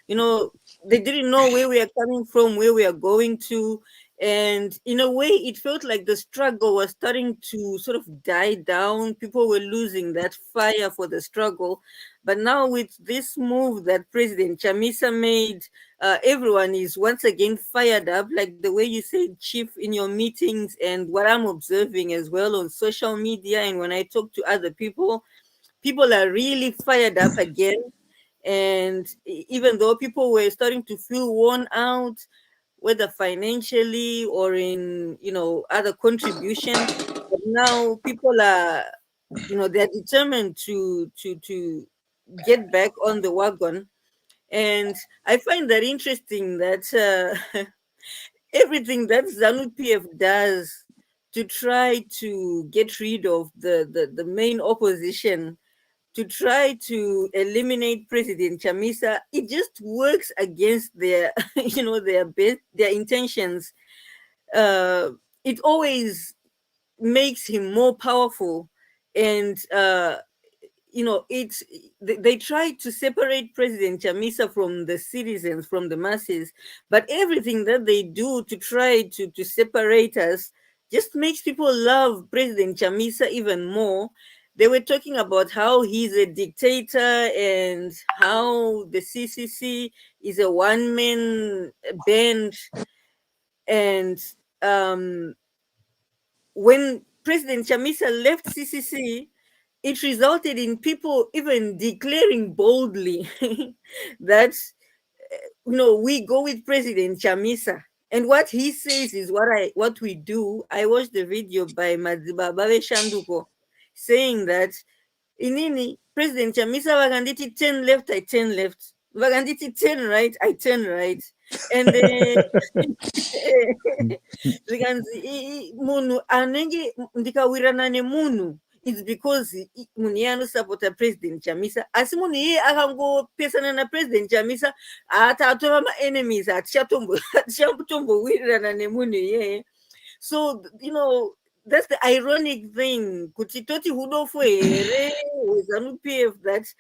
you know they didn't know where we are coming from, where we are going to. And in a way, it felt like the struggle was starting to sort of die down. People were losing that fire for the struggle. But now, with this move that President Chamisa made, everyone is once again fired up, like the way you said, Chief, in your meetings, and what I'm observing as well on social media. And when I talk to other people are really fired up again. And even though people were starting to feel worn out, whether financially or in other contributions, but now people are, they're determined to get back on the wagon. And I find that interesting, that everything that ZANU PF does to try to get rid of the main opposition, to try to eliminate President Chamisa, it just works against their, their intentions. Uh, it always makes him more powerful. And it's they try to separate President Chamisa from the citizens, from the masses, but everything that they do to try to separate us just makes people love President Chamisa even more. They were talking about how he's a dictator and how the CCC is a one-man band. And um, when President Chamisa left CCC, it resulted in people even declaring boldly that we go with President Chamisa. And what he says is what we do. I watched the video by Madziba Babe Shanduko saying that inini President Chamisa vakanditi 10 left, I 10 left. Vakanditi 10 right, I 10 right. And zvikanzi munhu anenge ndikawirana nemunhu, it's because munhu iye anosapota President Chamisa, asi munhu iye akangopesana naPresident Chamisa atova maenemies, hatichambowirirana nemunhu iyeye. So that's the ironic thing, kuti toti hudofu here hwezanu PF, that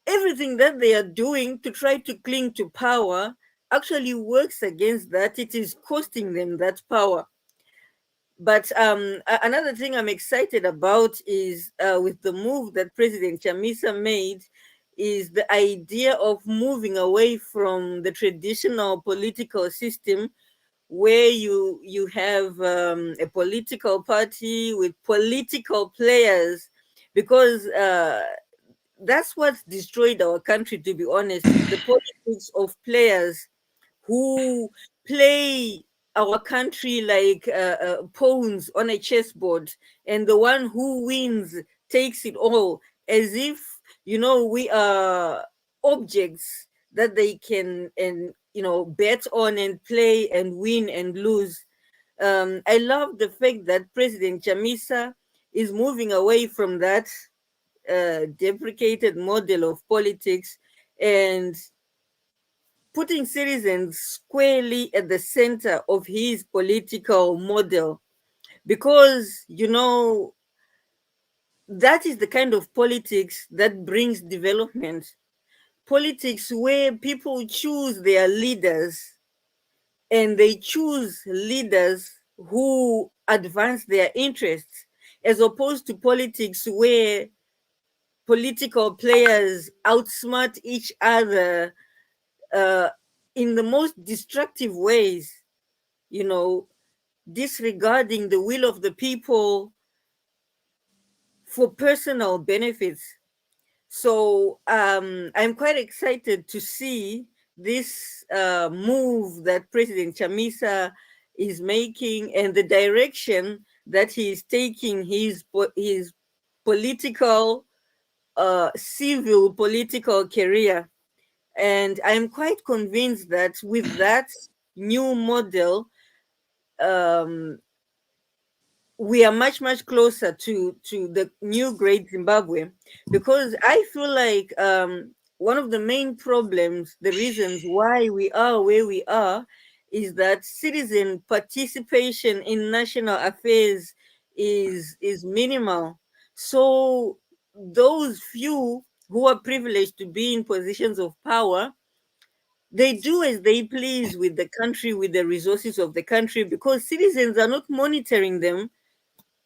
everything that they are doing to try to cling to power actually works against that. It is costing them that power. But another thing I'm excited about is, with the move that President Chamisa made, is the idea of moving away from the traditional political system, where you have a political party with political players, because that's what destroyed our country, to be honest. The politics of players who play our country like pawns on a chessboard, and the one who wins takes it all, as if we are objects that they can and bet on and play and win and lose. I love the fact that President Chamisa is moving away from that deprecated model of politics and putting citizens squarely at the center of his political model, because that is the kind of politics that brings development. Politics where people choose their leaders, and they choose leaders who advance their interests, as opposed to politics where political players outsmart each other uh, in the most destructive ways. You know, disregarding the will of the people for personal benefits. So I'm quite excited to see this move that President Chamisa is making and the direction that he is taking his political, civil political career. And I'm quite convinced that with that new model, um, we are much closer to the new great Zimbabwe, because I feel like one of the main problems, the reasons why we are where we are, is that citizen participation in national affairs is minimal. So those few who are privileged to be in positions of power, they do as they please with the country, with the resources of the country, because citizens are not monitoring them.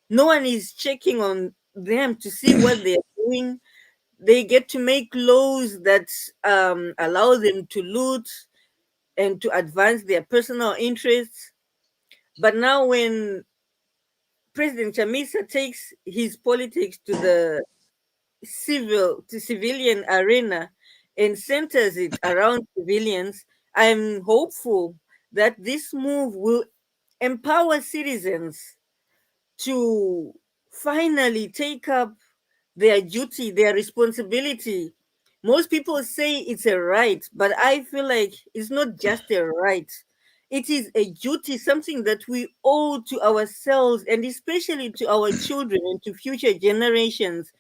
No one is checking on them to see what they're doing. They get to make laws that allow them to loot and to advance their personal interests. But now, when President Chamisa takes his politics to the civilian arena and centers it around civilians, I'm hopeful that this move will empower citizens to finally take up their duty, their responsibility. Most people say it's a right, but I feel like it's not just a right. It is a duty, something that we owe to ourselves and especially to our children and to future generations,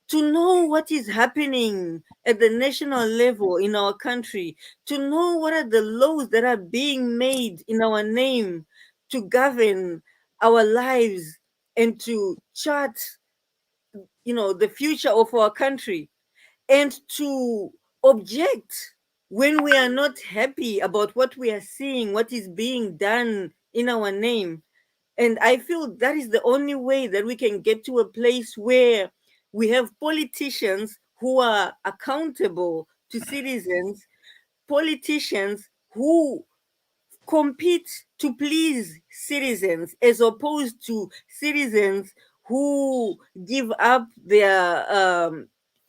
to know what is happening at the national level in our country, to know what are the laws that are being made in our name to govern our lives and to chart, the future of our country, and to object when we are not happy about what we are seeing, what is being done in our name. And I feel that is the only way that we can get to a place where we have politicians who are accountable to citizens, politicians who compete to please citizens, as opposed to citizens who give up their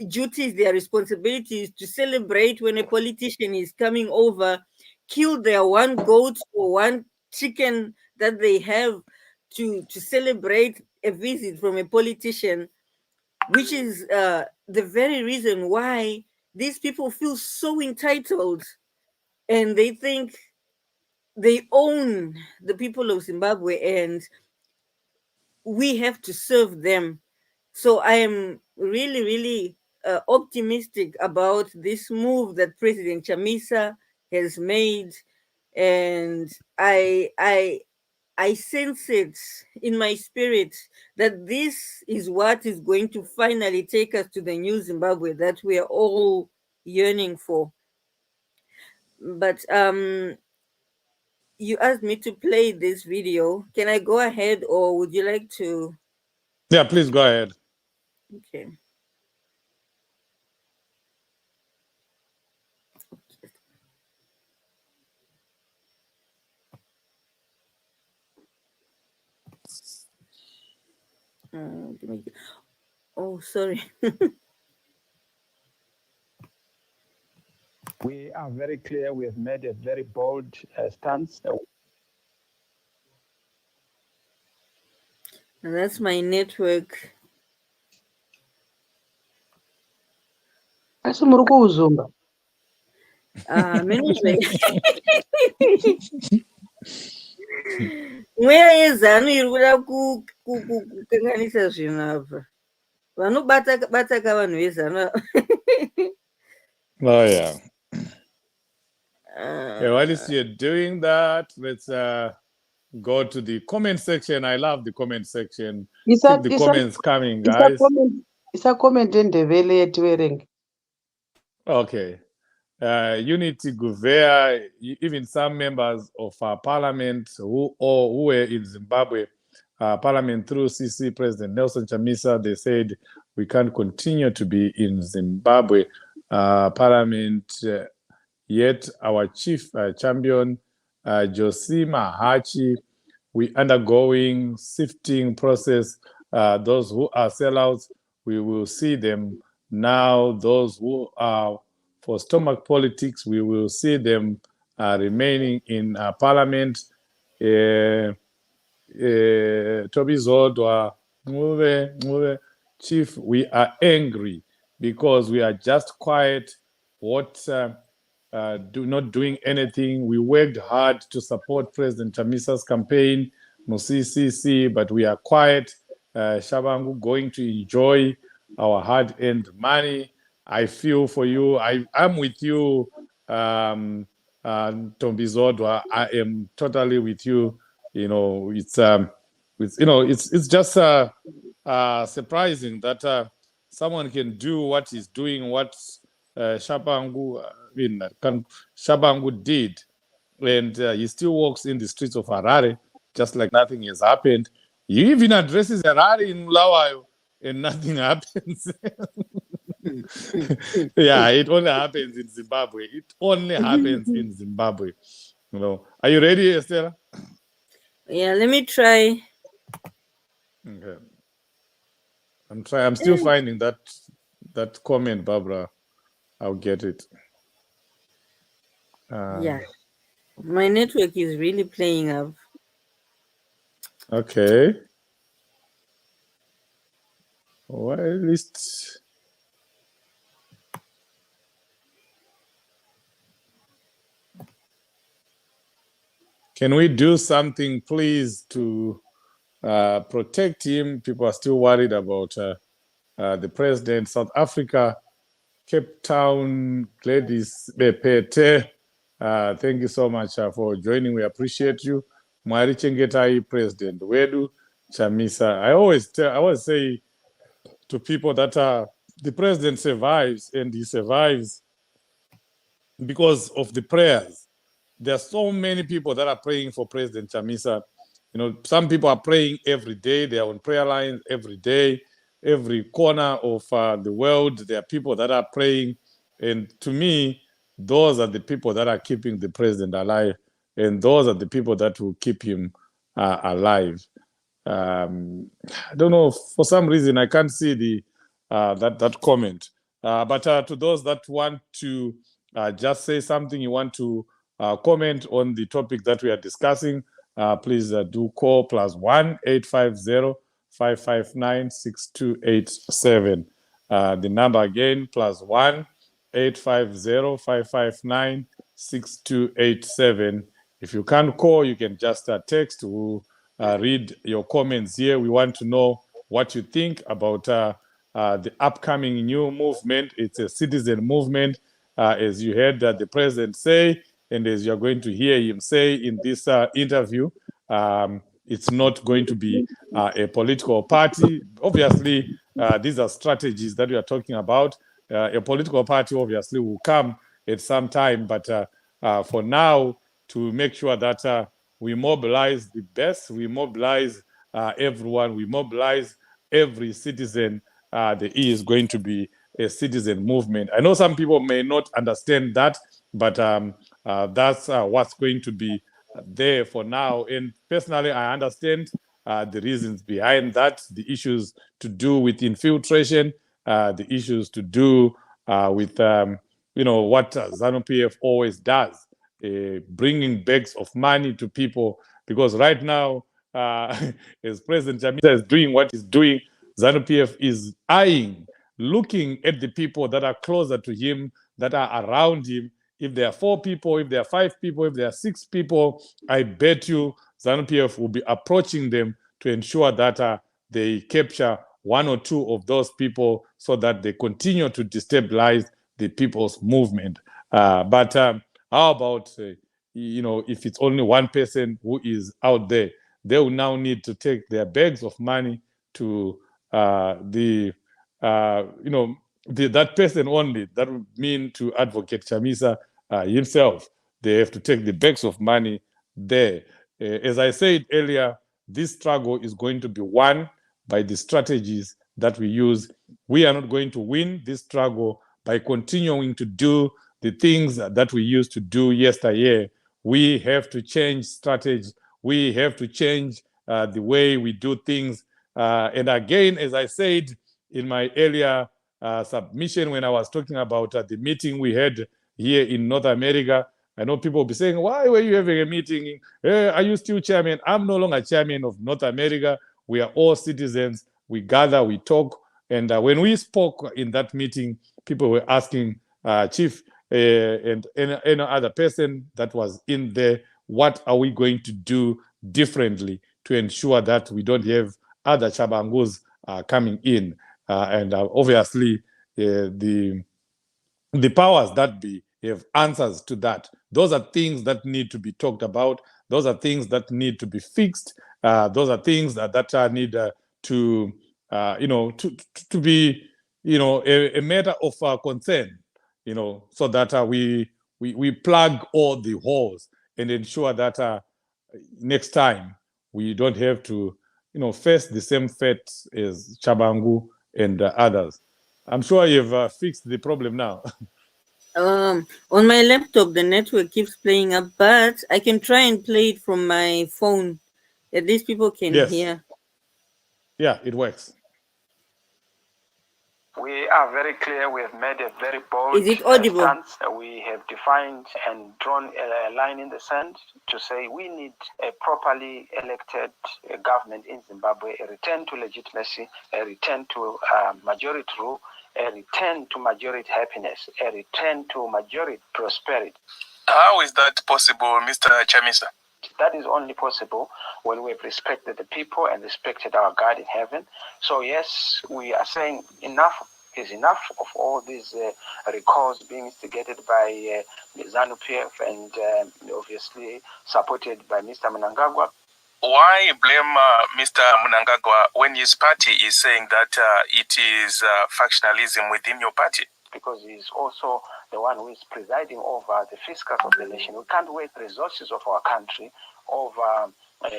duties, their responsibilities to celebrate when a politician is coming over, kill their one goat or one chicken that they have to celebrate a visit from a politician, which is the very reason why these people feel so entitled, and they think they own the people of Zimbabwe and we have to serve them. So I am really optimistic about this move that President Chamisa has made, and I sense it in my spirit that this is what is going to finally take us to the new Zimbabwe that we are all yearning for. But you asked me to play this video. Can I go ahead, or would you like to? Yeah, please go ahead. Okay. Oh, sorry. We are very clear. We have made a very bold stance. And that's my network. Asi muri kuuzumba. Mweya yezano iri kuda kukanganisa zvinhu apa. Vanobata kavanhu vezano. Oh, yeah. While you're doing that, let's go to the comment section. I love the comment section. Keep the comments coming, guys. Isa comment endevele yetiverenge. Okay. Unity Guvea, even some members of our parliament who were in Zimbabwe, parliament through CC President Nelson Chamisa, they said we can't continue to be in Zimbabwe parliament. Yet our chief champion, Josima Hachi, we undergoing sifting process. Those who are sellouts, we will see them now. Those who are for stomach politics, we will see them remaining in parliament. Toby Zodwa, Chief, we are angry because we are just quiet. Not doing anything. We worked hard to support President Chamisa's campaign, CCC, but we are quiet. Shabangu going to enjoy our hard-earned money. I feel for you. I'm with you, Tombi Zodwa. I am totally with you. It's just surprising that someone can do what he's doing, what Shabangu did, and he still walks in the streets of Harare just like nothing has happened. He even addresses Harare in Mulawayo and nothing happens. Yeah, it only happens in Zimbabwe. It only happens in Zimbabwe. Are you ready, Esther? Yeah, let me try. Okay. I'm still finding that comment, Barbara. I'll get it. Yeah, my network is really playing up. Okay. Well, at least can we do something, please, to protect him? People are still worried about the president. South Africa, Cape Town, Gladys Bepete. Thank you so much for joining. We appreciate you. Mwari Chengetai, President Wedu Chamisa. I always say to people that the president survives, and he survives because of the prayers. There are so many people that are praying for President Chamisa. Some people are praying every day. They are on prayer lines every day. Every corner of the world, there are people that are praying. And to me, those are the people that are keeping the president alive. And those are the people that will keep him alive. I don't know, for some reason, I can't see that comment. But to those that want to just say something, you want to comment on the topic that we are discussing, please do call +1 850 559 6287. The number again, +1 850 559 6287. If you can't call, you can just text. We'll read your comments here. We want to know what you think about the upcoming new movement. It's a citizen movement, as you heard the president say, and as you're going to hear him say in this interview. It's not going to be a political party. Obviously, these are strategies that we are talking about. A political party obviously will come at some time, but for now, to make sure that we mobilize the best, we mobilize everyone, we mobilize every citizen, there is going to be a citizen movement. I know some people may not understand that, but that's what's going to be there for now. And personally, I understand the reasons behind that, the issues to do with infiltration, the issues to do with what ZANU-PF always does, bringing bags of money to people. Because right now, as President Chamisa is doing what he's doing, ZANU-PF is eyeing, looking at the people that are closer to him, that are around him. If there are 4 people, if there are 5 people, if there are 6 people, I bet you ZANU-PF will be approaching them to ensure that they capture 1 or 2 of those people so that they continue to destabilize the people's movement. But how about, if it's only one person who is out there, they will now need to take their bags of money to that person only. That would mean to Advocate Chamisa himself. They have to take the bags of money there. As I said earlier, this struggle is going to be won by the strategies that we use. We are not going to win this struggle by continuing to do the things that we used to do yesteryear. We have to change strategy. we have to change the way we do things. And again, as I said in my earlier submission when I was talking about the meeting we had here in North America, I know people will be saying, why were you having a meeting? Are you still chairman? I'm no longer chairman of North America. We are all citizens. We gather, we talk. And when we spoke in that meeting, people were asking Chief and any other person that was in there, what are we going to do differently to ensure that we don't have other Chabangus coming in? And obviously, the powers that be have answers to that. Those are things that need to be talked about. Those are things that need to be fixed. Those are things that need to, to be, a matter of concern, so that we plug all the holes and ensure that next time we don't have to, face the same fate as Chabangu and others. I'm sure you've fixed the problem now. On my laptop, the network keeps playing up, but I can try and play it from my phone. At least people can Yes. hear. Yeah, it works. We are very clear. We have made a very bold Is it audible? stance. We have defined and drawn a line in the sand to say we need a properly elected government in Zimbabwe, a return to legitimacy, a return to majority rule, a return to majority happiness, a return to majority prosperity. How is that possible, Mr. Chamisa? That is only possible when we've respected the people and respected our God in heaven. So yes, we are saying enough is enough of all these recalls being instigated by ZANU-PF and obviously supported by Mr. Mnangagwa. Why blame Mr. Mnangagwa when his party is saying that it is factionalism within your party? Because he's also the one who is presiding over the fiscus of the nation. We can't waste the resources of our country over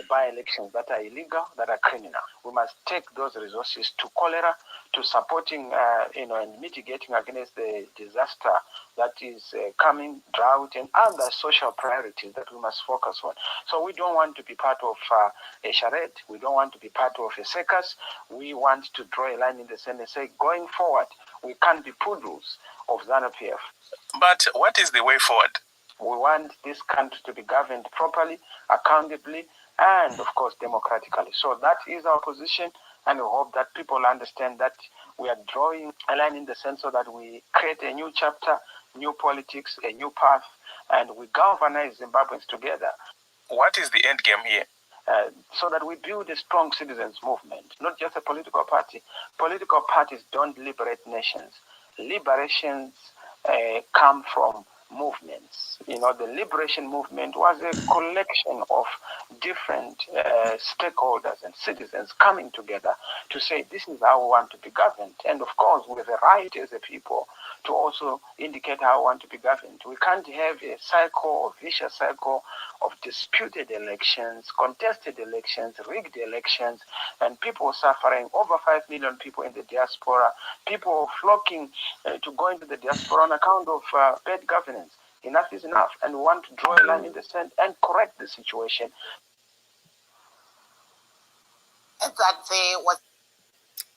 by-elections that are illegal, that are criminal. We must take those resources to cholera, to supporting, and mitigating against the disaster that is coming, drought, and other social priorities that we must focus on. So we don't want to be part of a charade. We don't want to be part of a circus. We want to draw a line in the sand and say, going forward, we can't be poodles of ZANU-PF. But what is the way forward? We want this country to be governed properly, accountably, and of course democratically. So that is our position, and we hope that people understand that we are drawing a line in the sand so that we create a new chapter, new politics, a new path, and we galvanize Zimbabweans together. What is the end game here? So that we build a strong citizens movement, not just a political party. Political parties don't liberate nations. Liberations come from movements. The liberation movement was a collection of different stakeholders and citizens coming together to say, this is how we want to be governed. And of course, we have a right as a people to also indicate how we want to be governed. We can't have a cycle, a vicious cycle of disputed elections, contested elections, rigged elections, and people suffering, over 5 million people in the diaspora, people flocking to go into the diaspora on account of bad governance. Enough is enough, and we want to draw a line in the sand and correct the situation.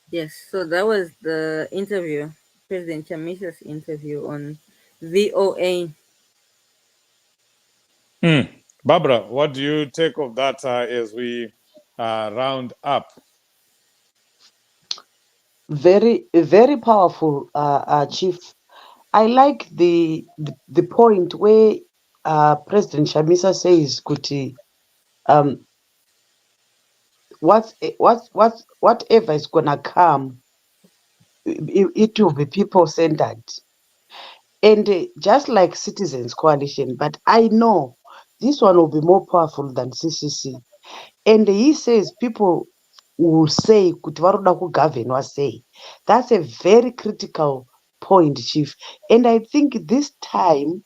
Yes, so that was the interview, President Chamisa's interview on VOA. Barbara, what do you take of that as we round up? Very, very powerful, Chief. I like the point where President Chamisa says, "Kuti, whatever is gonna come, it will be people centered." And just like Citizens Coalition, but I know this one will be more powerful than CCC. And he says people will say, kuti varoda kugovernwa sei. That's a very critical point, Chief. And I think this time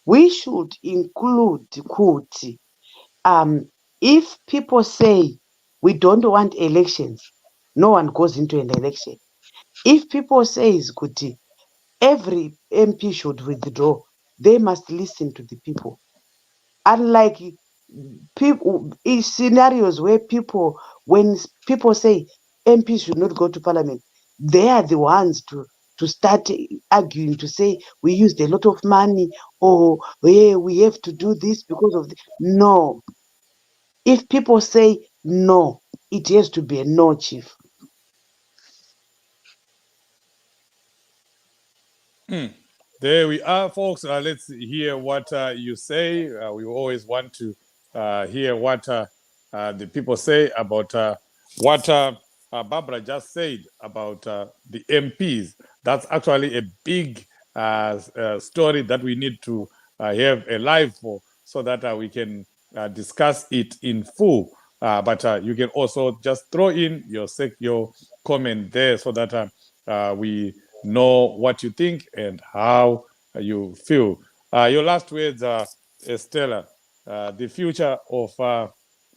we should include kuti, if people say we don't want elections, no one goes into an election. If people say kuti, every MP should withdraw, they must listen to the people. Unlike people in scenarios where when people say MPs should not go to parliament, they are the ones to start arguing to say we used a lot of money, or yeah, we have to do this because of no. If people say no, it has to be a no, chief. There we are, folks. Let's hear what you say. We always want to hear what the people say about what Barbara just said about the MPs. That's actually a big story that we need to have a live for, so that we can discuss it in full. But you can also just throw in your comment there, so that we know what you think and how you feel. Your last words, Estella, the future of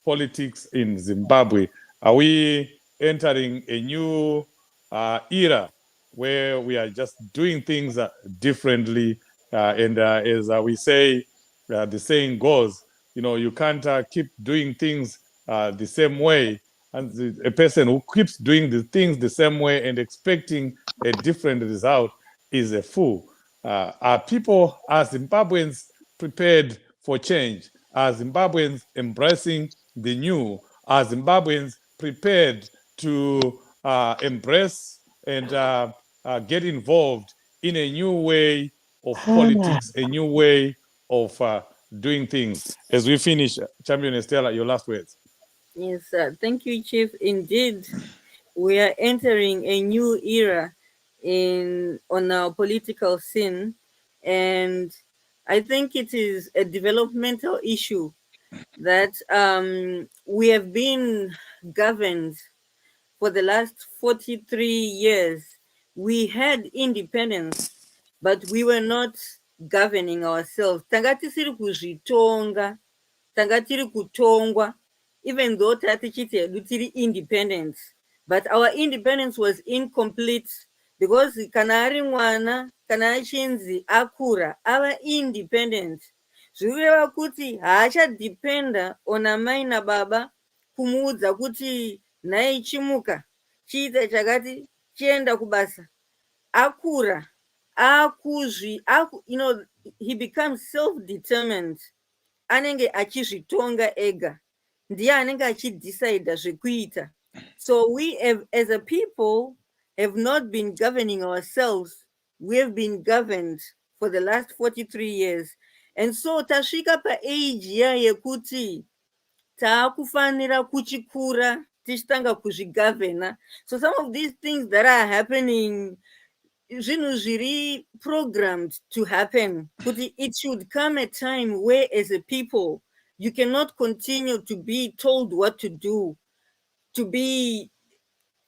politics in Zimbabwe. Are we entering a new era where we are just doing things differently? And as we say, the saying goes, you can't keep doing things the same way. And a person who keeps doing the things the same way and expecting a different result is a fool. Are Zimbabweans prepared for change? Are Zimbabweans embracing the new? Are Zimbabweans prepared to embrace and get involved in a new way of politics, a new way of doing things? As we finish, Champion Estella, your last words. Yes, thank you, Chief. Indeed, we are entering a new era on our political scene, and I think it is a developmental issue that we have been governed for the last 43 years. We had independence, but we were not governing ourselves. Tanga tisiri kuzvitonga, tanga tiri kutongwa, even though tatichiti hedu tiri independent, but our independence was incomplete because kana ari mwana, kana achinzi akura ava independent, zviri kureva kuti haachadhipenda on amai nababa kumuudza kuti nhai chimuka chiita chakati chienda kubasa. Akura he becomes self-determined, anenge achizvitonga ega, ndiye anenge achidecida zvekuita. So we have, as a people, have not been governing ourselves. We have been governed for the last 43 years. And so tasvika paage iya yekuti taakufanira kuchikura tichitanga kuzvigavhena. So some of these things that are happening, zvinhu zviri programmed to happen, kuti it should come a time where as a people you cannot continue to be told what to do, to be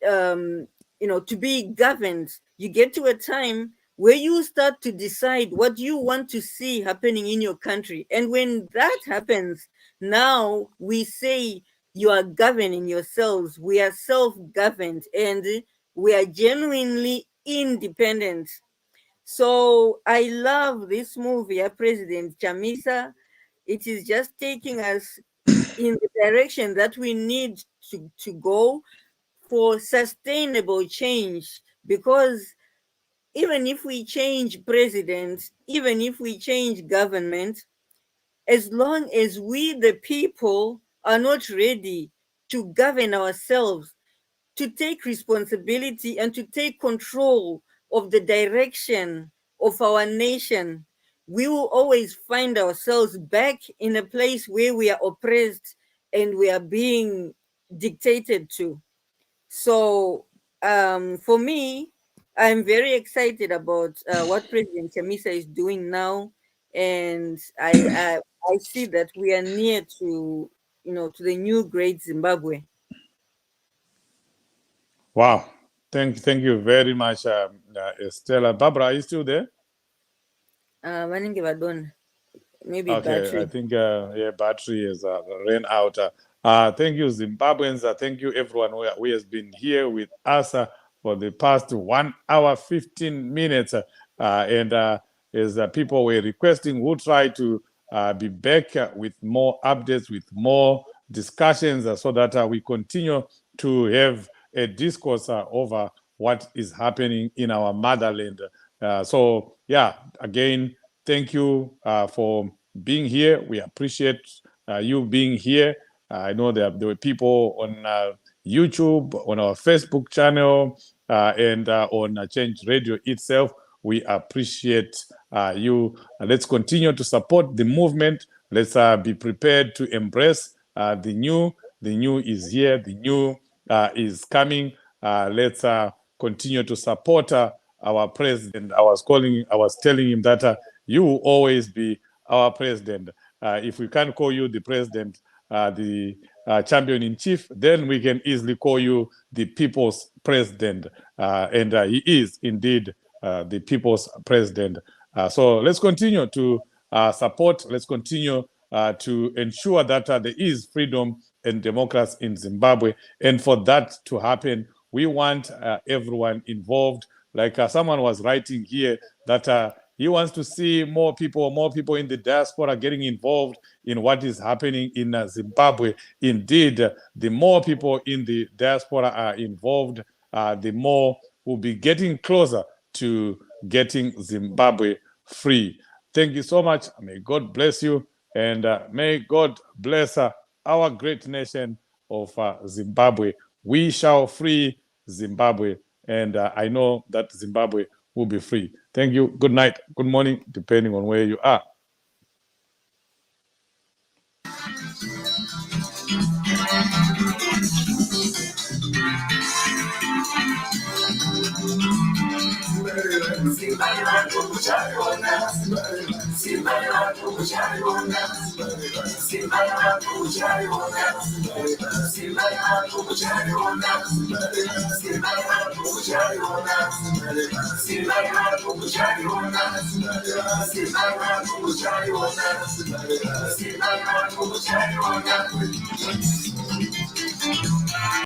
to be governed. You get to a time where you start to decide what you want to see happening in your country. And when that happens, now we say you are governing yourselves. We are self-governed and we are genuinely independent. So I love this movie, President Chamisa. It is just taking us in the direction that we need to go for sustainable change. Because even if we change president, even if we change government, as long as we, the people, are not ready to govern ourselves, to take responsibility and to take control of the direction of our nation, we will always find ourselves back in a place where we are oppressed and we are being dictated to. So for me, I'm very excited about what President Chamisa is doing now, and I see that we are near to to the new great Zimbabwe. Wow. Thank you very much, Estella. Barbara, are you still there? Vanenge vadona. Maybe Okay, battery. I think battery has ran out. Thank you, Zimbabweans. Thank you, everyone who has been here with us for the past 1 hour, 15 minutes. And as people were requesting, we'll try to be back with more updates, with more discussions, so that we continue to have a discourse over what is happening in our motherland. So, yeah, again, thank you for being here. We appreciate you being here. I know there were people on YouTube, on our Facebook channel, and on Change Radio itself. We appreciate you. Let's continue to support the movement. Let's be prepared to embrace the new. The new is here. The new is coming. Let's continue to support our president. I was telling him that you will always be our president. If we can't call you the president, the champion in chief, then we can easily call you the people's president. And he is indeed the people's president. So let's continue to support. Let's continue to ensure that there is freedom and democracy in Zimbabwe. And for that to happen, we want everyone involved. Like someone was writing here that he wants to see more people in the diaspora getting involved in what is happening in Zimbabwe. Indeed, the more people in the diaspora are involved, the more we'll be getting closer to getting Zimbabwe free. Thank you so much. May God bless you, and may God bless our great nation of Zimbabwe. We shall free Zimbabwe, and I know that Zimbabwe will be free. Thank you. Good night, good morning, depending on where you are.